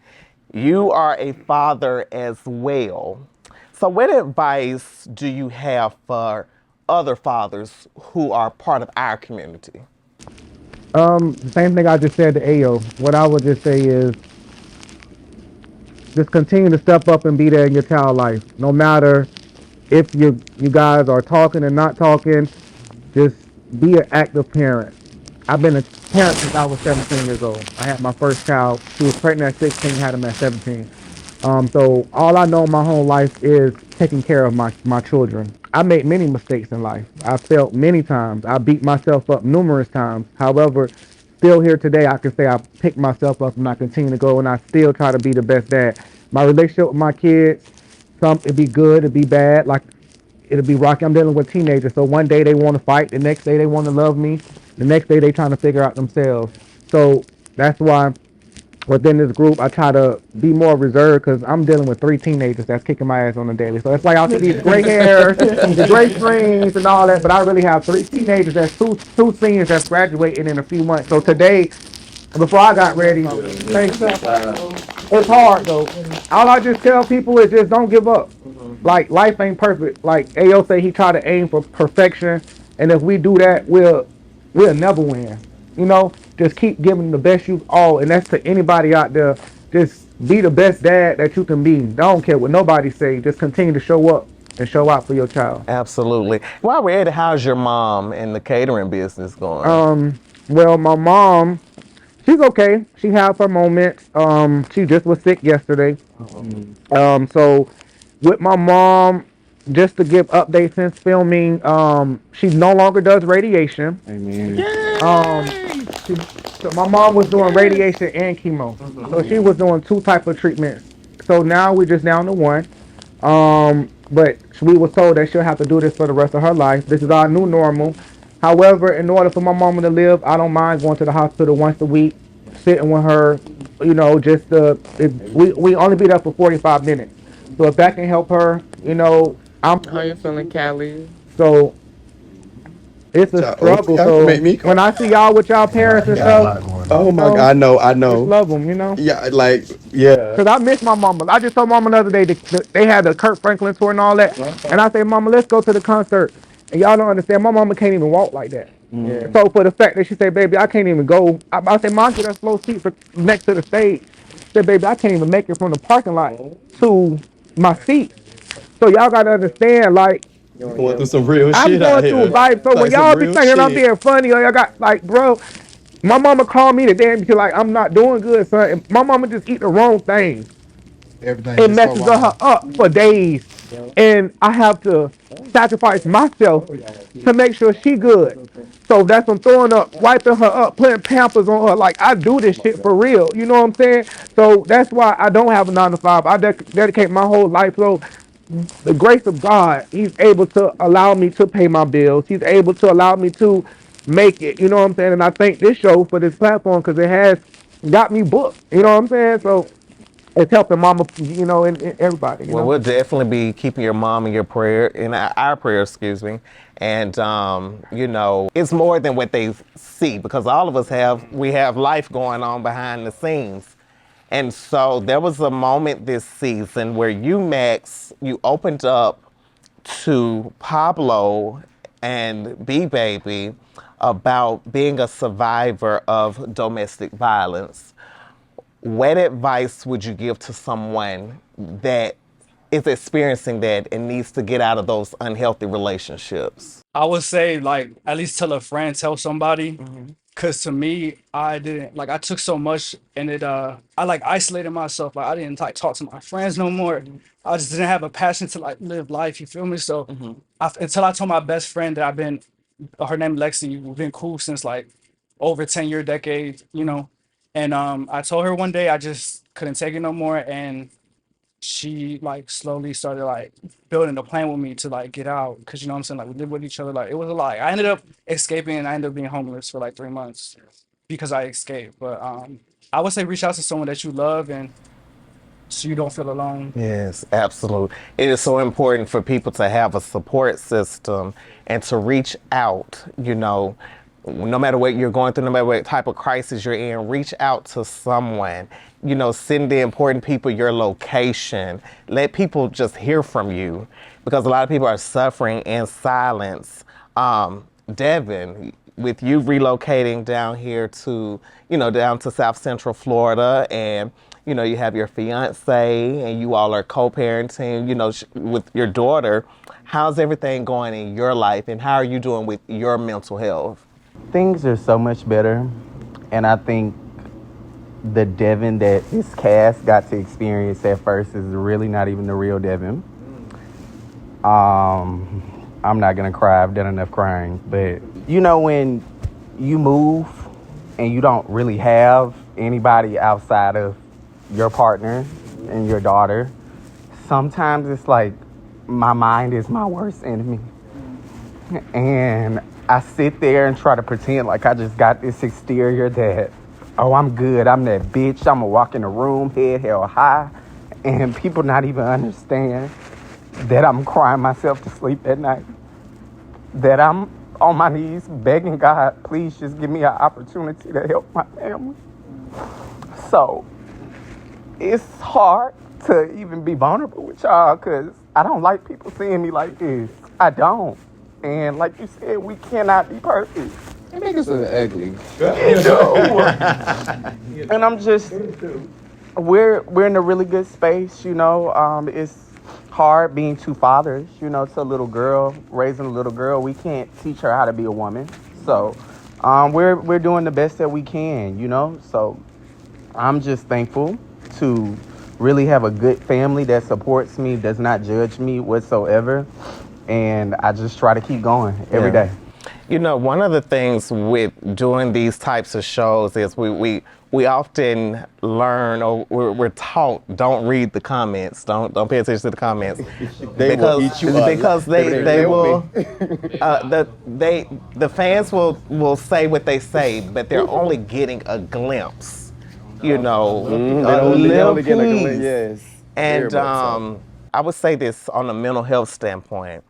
you are a father as well. So what advice do you have for other fathers who are part of our community? The same thing I just said to Ayo. What I would just say is, just continue to step up and be there in your child life. No matter if you guys are talking and not talking, just be an active parent. I've been a parent since I was 17 years old. I had my first child. She was pregnant at 16, had him at 17. So all I know my whole life is taking care of my children. I made many mistakes in life. I failed many times. I beat myself up numerous times. However, still here today, I can say I picked myself up and I continue to go, and I still try to be the best dad. My relationship with my kids, it'd be good, it'd be bad. Like, it'll be rocky. I'm dealing with teenagers, so one day they want to fight, the next day they want to love me, the next day they trying to figure out themselves. So that's why within this group, I try to be more reserved because I'm dealing with 3 teenagers that's kicking my ass on the daily. So it's like I'll see these gray hairs, the gray strings and all that, but I really have 3 teenagers that's two seniors that's graduating in a few months. So today, before I got ready, it's hard though. All I just tell people is just don't give up. Like life ain't perfect. Like Ayo say, he try to aim for perfection, and if we do that, we'll never win. You know, just keep giving the best you all, and that's to anybody out there. Just be the best dad that you can be. I don't care what nobody say. Just continue to show up and show out for your child. Absolutely. While we're at it, how's your mom and the catering business going? Well, my mom, she's okay. She has her moments. She just was sick yesterday. So with my mom, just to give updates since filming, she no longer does radiation. So my mom was doing radiation and chemo. So she was doing 2 types of treatments. So now we're just down to 1. But we were told that she'll have to do this for the rest of her life. This is our new normal. However, in order for my mama to live, I don't mind going to the hospital once a week, sitting with her, you know, just we only be there for 45 minutes. So if that can help her, you know, How you feeling, Callie? So it's a struggle. So when I see y'all with y'all parents and stuff, oh my God, I know. Just love them, you know. Yeah, like yeah. Cause I miss my mama. I just told mama the other day they had the Kurt Franklin tour and all that, and I said, Mama, let's go to the concert. And y'all don't understand. My mama can't even walk like that. Yeah. So for the fact that she said, baby, I can't even go. I said, Mom, get us slow seats next to the stage. She said, baby, I can't even make it from the parking lot to my seat. So y'all gotta understand, like. Going through some real I'm shit going out through here. life. So when y'all be thinking I'm being funny or y'all got like, bro, my mama called me today and be like, I'm not doing good, son. And my mama just eat the wrong thing. It messes her up for days. And I have to sacrifice myself to make sure she good. So that's I'm throwing up, wiping her up, putting Pampers on her. Like I do this shit for real. You know what I'm saying? So that's why I don't have a 9 to 5. I dedicate my whole life. So the grace of God, he's able to allow me to pay my bills. He's able to allow me to make it. You know what I'm saying? And I thank this show for this platform because it has got me booked. You know what I'm saying? So it's helping mama, you know, and everybody. You Well, know? we'll definitely be keeping your mom in your prayer, in our prayers, excuse me. And, you know, it's more than what they see because all of us have life going on behind the scenes. And so there was a moment this season where you, Max, you opened up to Paablo and B-Baby about being a survivor of domestic violence. What advice would you give to someone that is experiencing that and needs to get out of those unhealthy relationships? I would say, like, at least tell a friend, tell somebody. Cause to me, I didn't, like, I took so much and I like isolated myself. Like I didn't like talk to my friends no more. I just didn't have a passion to like live life. You feel me? So until I told my best friend that her name Lexi, we've been cool since like over 10-year decade, you know? And I told her one day I just couldn't take it no more. And she like slowly started like building a plan with me to like get out, because you know what I'm saying, like we lived with each other, like it was a lie. I ended up escaping and I ended up being homeless for like 3 months because I escaped. But I would say reach out to someone that you love and so you don't feel alone. Yes, absolutely. It is so important for people to have a support system and to reach out, you know, no matter what you're going through, no matter what type of crisis you're in, reach out to someone. You know, send the important people your location. Let people just hear from you because a lot of people are suffering in silence. Devin, with you relocating down here to, you know, down to South Central Florida, and, you know, you have your fiance and you all are co-parenting, you know, with your daughter. How's everything going in your life and how are you doing with your mental health? Things are so much better, and I think the Devin that this cast got to experience at first is really not even the real Devin. I'm not gonna cry, I've done enough crying, but you know when you move and you don't really have anybody outside of your partner and your daughter, sometimes it's like my mind is my worst enemy. And I sit there and try to pretend like I just got this exterior that oh, I'm good. I'm that bitch. I'm gonna walk in the room, head held high, and people not even understand that I'm crying myself to sleep at night. That I'm on my knees begging God, please just give me an opportunity to help my family. So it's hard to even be vulnerable with y'all because I don't like people seeing me like this. I don't. And like you said, we cannot be perfect. You niggas are ugly. You know. And I'm just, we're in a really good space, you know. It's hard being two fathers, you know, to a little girl, raising a little girl. We can't teach her how to be a woman. So we're doing the best that we can, you know. So I'm just thankful to really have a good family that supports me, does not judge me whatsoever. And I just try to keep going every day. You know, one of the things with doing these types of shows is we often learn, or we're taught, don't read the comments, don't pay attention to the comments, because they will the fans will say what they say, but they're only getting a glimpse, you know, a little piece. Yes. And I would say this on a mental health standpoint.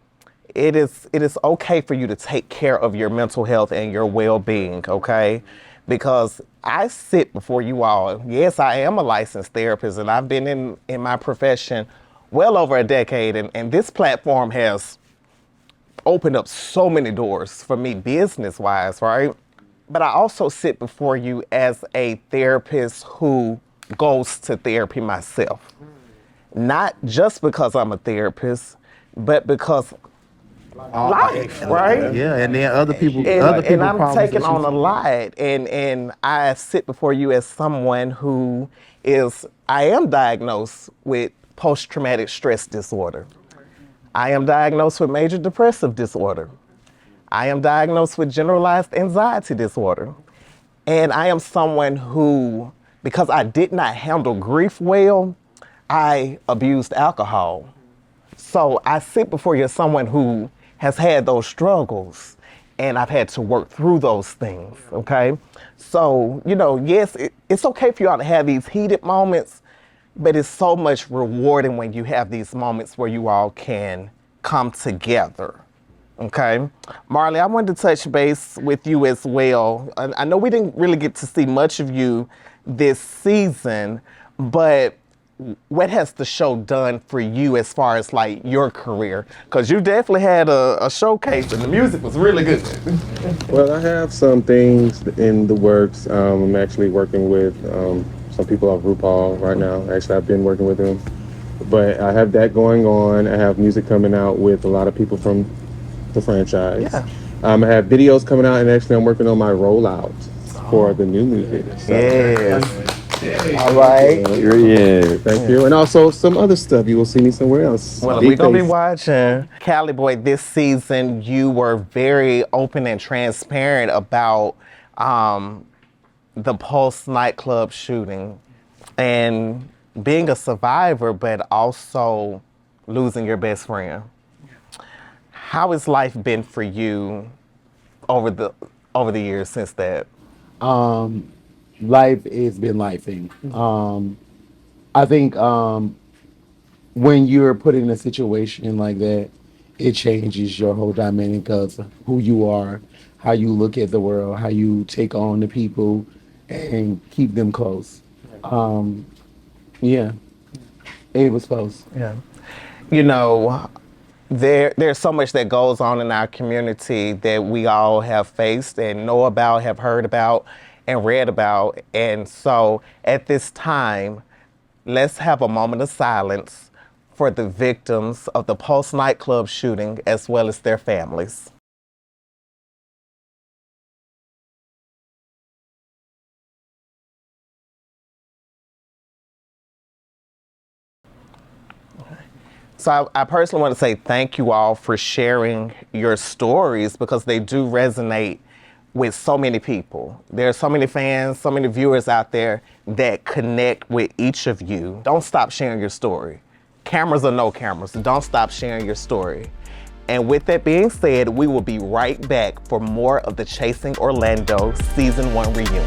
It is okay for you to take care of your mental health and your well-being, okay? Because I sit before you all. Yes, I am a licensed therapist, and I've been in my profession well over a decade, and this platform has opened up so many doors for me business-wise, right? But I also sit before you as a therapist who goes to therapy myself. Not just because I'm a therapist, but because life, right? Yeah, and then other people and I'm taking on a lot, and I sit before you as someone who I am diagnosed with post-traumatic stress disorder. I am diagnosed with major depressive disorder. I am diagnosed with generalized anxiety disorder. And I am someone who, because I did not handle grief well, I abused alcohol. So I sit before you as someone who has had those struggles, and I've had to work through those things, okay? So, you know, yes, it's okay for y'all to have these heated moments, but it's so much rewarding when you have these moments where you all can come together, okay? Marley, I wanted to touch base with you as well. I know we didn't really get to see much of you this season, but what has the show done for you as far as like your career? Because you definitely had a showcase and the music was really good. Well, I have some things in the works. I'm actually working with some people off RuPaul right now. Actually, I've been working with them. But I have that going on. I have music coming out with a lot of people from the franchise. Yeah. I have videos coming out, and actually I'm working on my rollout for the new music. So. Yes. All right. Yeah, thank you. And also some other stuff. You will see me somewhere else. Well, we're going to be watching. Caliboy, this season, you were very open and transparent about the Pulse nightclub shooting and being a survivor, but also losing your best friend. How has life been for you over the years since that? Life has been lifing. I think when you're put in a situation like that, it changes your whole dynamic of who you are, how you look at the world, how you take on the people and keep them close. Yeah, it was close. Yeah. You know, there's so much that goes on in our community that we all have faced and know about, have heard about, and read about. And so at this time, let's have a moment of silence for the victims of the Pulse nightclub shooting as well as their families. So I personally want to say thank you all for sharing your stories because they do resonate with so many people. There are so many fans, so many viewers out there that connect with each of you. Don't stop sharing your story. Cameras or no cameras, don't stop sharing your story. And with that being said, we will be right back for more of the Chasing Orlando Season 1 reunion.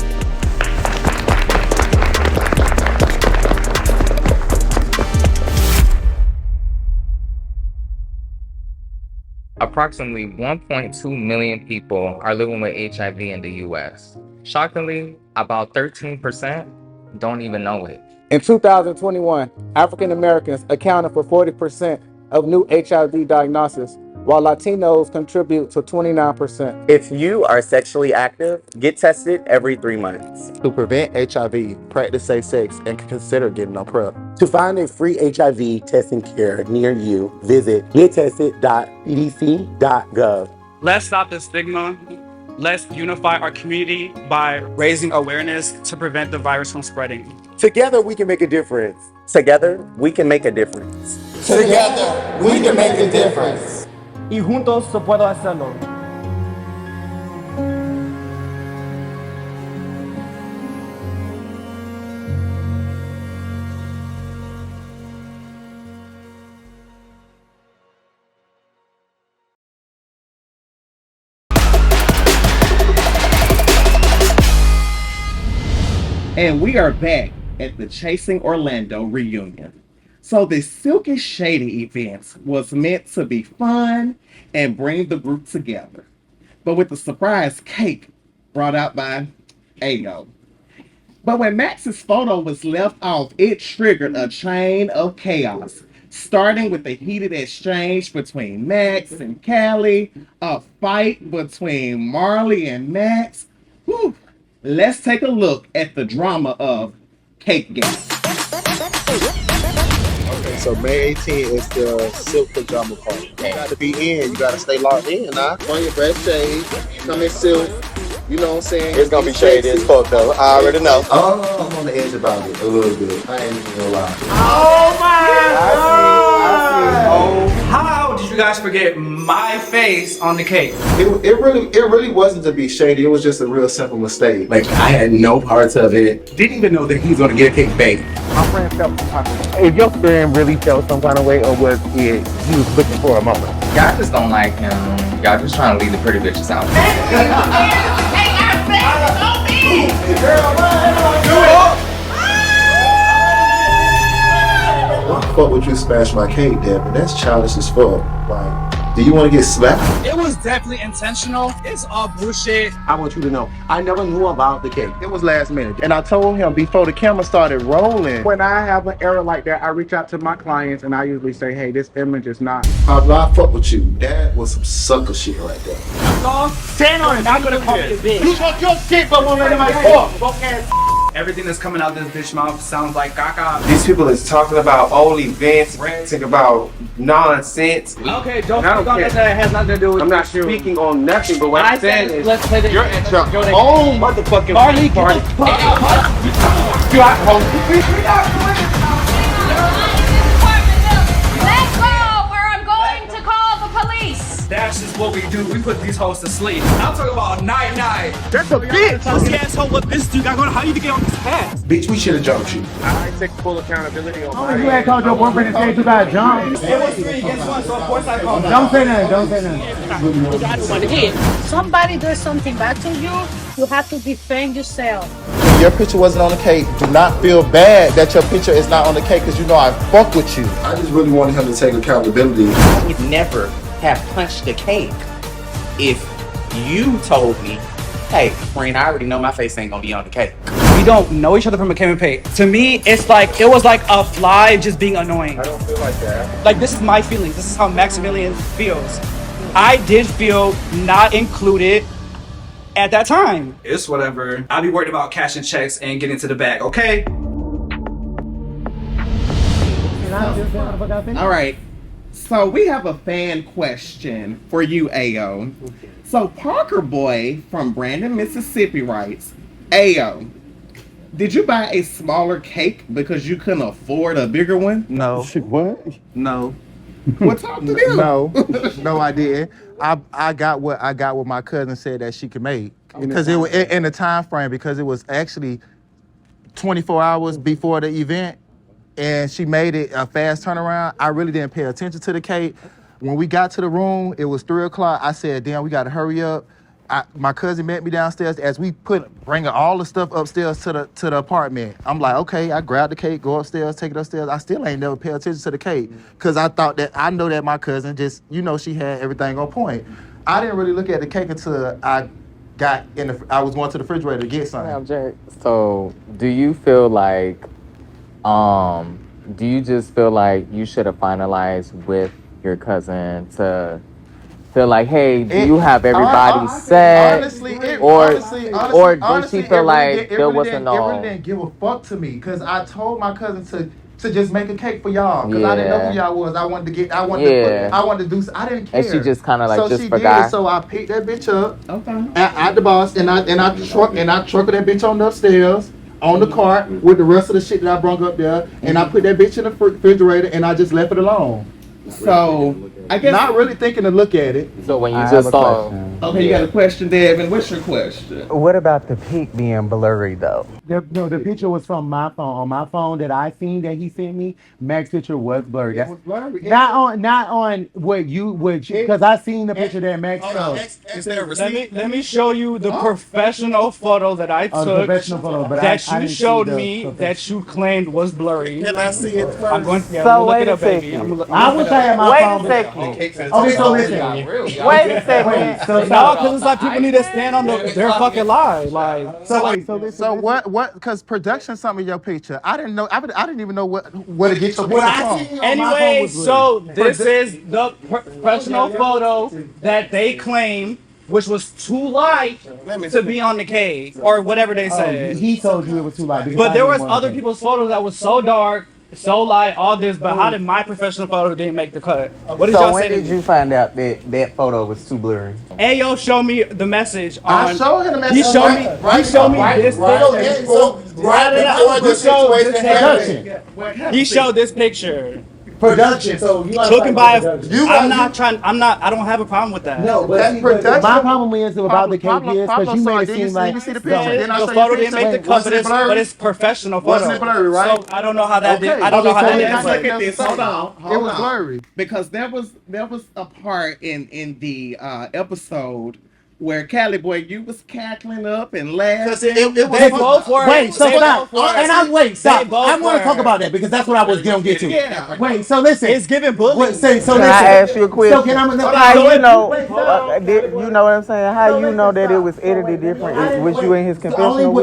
Approximately 1.2 million people are living with HIV in the US. Shockingly, about 13% don't even know it. In 2021, African Americans accounted for 40% of new HIV diagnoses, while Latinos contribute to 29%. If you are sexually active, get tested every 3 months. To prevent HIV, practice safe sex and consider getting on PrEP. To find a free HIV testing care near you, visit gettested.cdc.gov. Let's stop the stigma. Let's unify our community by raising awareness to prevent the virus from spreading. Together we can make a difference. Together, we can make a difference. Together, we can make a difference. Y juntos se puede hacerlo. And we are back at the Chasing Orlando reunion. So the Silky Shady event was meant to be fun and bring the group together. But with the surprise cake brought out by Ayo. But when Max's photo was left off, it triggered a chain of chaos. Starting with the heated exchange between Max and Callie, a fight between Marley and Max. Whew. Let's take a look at the drama of Cake Gate. Okay, so May 18th is the Silk Pajama Party. You got to be in. You got to stay locked in. Nah, on your best shade. Come in silk. You know what I'm saying? It's gonna be shady as fuck though. I already know. Oh, I'm on the edge about it a little bit. I ain't even gonna lie. Oh my God! How did you guys forget my face on the cake? It really wasn't to be shady. It was just a real simple mistake. Like, I had no parts of it. Didn't even know that he was gonna get a cake baked. My friend felt some type of way. If your friend really felt some kind of way, or was it he was looking for a moment? Y'all just don't like him. Y'all just trying to leave the pretty bitches out. Why the fuck would you smash my cake, Devin? That's childish as fuck. Like, do you want to get slapped? It was definitely intentional. It's all bullshit. I want you to know, I never knew about the cake. It was last minute. And I told him before the camera started rolling. When I have an error like that, I reach out to my clients and I usually say, hey, this image is not. Paablo, I fuck with you. That was some sucker shit right there. Stand on it. Not gonna call me a bitch. You talk your shit, but won't let anybody talk. Everything that's coming out this bitch mouth sounds like caca. These people is talking about old events, ranting about nonsense. Okay, don't I don't speak on care. that has nothing to do with I'm not you. speaking on nothing, but what I'm saying is, let's play the you're at your own motherfucking Marley, party. You got home. Let's go, or I'm going to call the police. That's just what we do. We put these hoes to sleep. I'm talking about night. That's a bitch! This asshole, what this dude got going? How you get on this pass? Bitch, we should have jumped you. I take full accountability on my You had called your boyfriend and said you got jumped. It was 3 against 1, so of course I called. Don't say nothing. Somebody does something bad to you, you have to defend yourself. If your picture wasn't on the cake, do not feel bad that your picture is not on the cake because you know I fuck with you. I just really wanted him to take accountability. I would never have punched the cake if you told me, hey, friend, I already know my face ain't gonna be on the cake. We don't know each other from a Kevin Pate. To me, it was like a fly just being annoying. I don't feel like that. Like, this is my feelings. This is how Maximilian feels. I did feel not included at that time. It's whatever. I'll be worried about cashing checks and getting to the bag, okay? All right. So we have a fan question for you, Ayo. So Parker Boy from Brandon, Mississippi writes, Ayo, did you buy a smaller cake because you couldn't afford a bigger one? No. What? No. Well, talk to them. No, I didn't. I got what my cousin said that she could make because it was in the time frame because it was actually 24 hours before the event, and she made it a fast turnaround. I really didn't pay attention to the cake. When we got to the room, it was 3 o'clock. I said, "Damn, we got to hurry up." my cousin met me downstairs as we bringing all the stuff upstairs to the apartment. I'm like, okay, I grab the cake, go upstairs, take it upstairs. I still ain't never pay attention to the cake because I know that my cousin just, she had everything on point. I didn't really look at the cake until I was going to the refrigerator to get something. So, do you feel like, do you just feel like you should have finalized with your cousin to feel like, hey, do you have everybody set? Or did she feel like there wasn't no? It really didn't give a fuck to me because I told my cousin to just make a cake for y'all because I didn't know who y'all was. I wanted to do. I didn't care. And she just kind of like so just she forgot. did. So I picked that bitch up at the boss and I trucked that bitch on the upstairs on the cart with the rest of the shit that I brought up there, and I put that bitch in the refrigerator and I just left it alone. So I guess not really thinking to look at it. So when you just saw, okay, you got a question, Devin. What's your question? What about the pic being blurry though? The picture was from my phone. On my phone that I seen that he sent me, Mac's picture was blurry. It was blurry. Not on what you because I seen the picture that Max showed. Let me show you the professional photo that I took that you showed me that you claimed was blurry. Can I see it first? I'm going to look it up, baby. I wish I had my phone. Wait a second. Okay, so listen. Wait a second. So no, because it's like people need to stand on their fucking lie. Like, so what? Because production sent me your picture. I didn't know. I didn't even know where to get your picture from. Anyway, so this is the professional photo that they claim, which was too light to be on the cake or whatever they said. He told you it was too light. But there was other people's photos that was so dark, so light, all this. But how did my professional photo didn't make the cut? What did y'all say? When did you find out that photo was too blurry? Ayo showed me the message. I showed him the message. He showed me this picture. He showed this picture. Production. So you looking by. I don't have a problem with that. No, but that's production. My problem is about the cake is because you made it seem like the photo didn't make the cut, but it's professional photo. Wasn't it blurry, right? So I don't know how that did. I don't know how that did. Look at this. Hold on. It was blurry because there was a part in the episode where Caliboy, you was cackling up and laughing. They both were. Wait, so stop. Stop. I want to talk about that because that's what I was going to get to. Yeah. Wait, so listen. It's giving bullying. Can I ask you a question? How you know? You know what I'm saying? How you know that it was edited different? Was you in his confessional?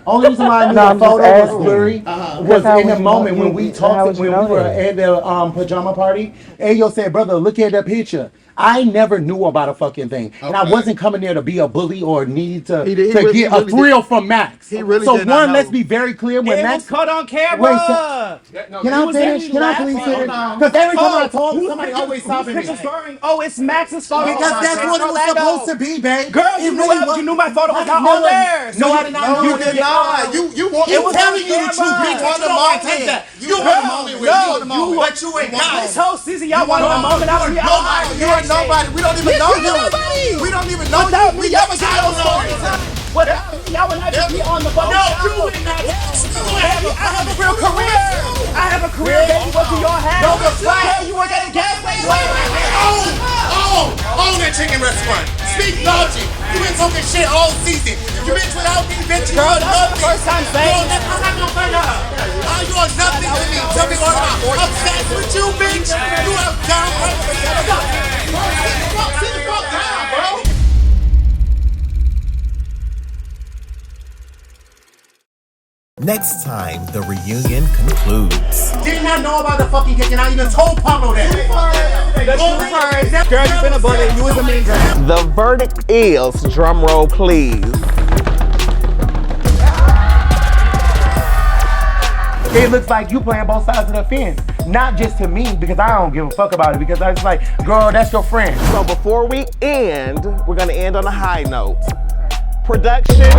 Only reason why I knew the photo was blurry was in the moment when we talked, when we were at the pajama party. Ayo said, brother, look at the picture. I never knew about a fucking thing. And I wasn't coming there to be a bully or need to get a thrill from Max. So one, let's be very clear. When Max was caught on camera. Can I finish? Can I please finish? Because every time I talk, somebody always stopping me. Oh, it's Max's photo. Because that's what it was supposed to be, babe. Girl, you knew my photo was not on there. No, I did not. You did not. You telling you the truth, bitch. On the moment. You want a moment with you, but you ain't got it. This whole season, y'all wanted a moment out of me. You are nobody. We don't even know you. We don't even know you. We never got those stories. What? Y'all would not just be on the boat. No, you would not. I have a real career. I have a career, baby. What do y'all have? No, the flag. You work at a gas station. Own that chicken restaurant. Speak logic. You been talking shit all season. You bitch without me, bitch. You are nothing. First time saying that. You are nothing to me. Tell me what I'm obsessed with you, bitch. You have downright. Sit the fuck down, bro. Next time, the reunion concludes. Did not know about the fucking cake and I even told Paablo that. Girl, you been a bully. You was a mean girl. The verdict is, drum roll please. It looks like you playing both sides of the fence. Not just to me, because I don't give a fuck about it, because I was like, girl, that's your friend. So before we end, we're gonna end on a high note. Production.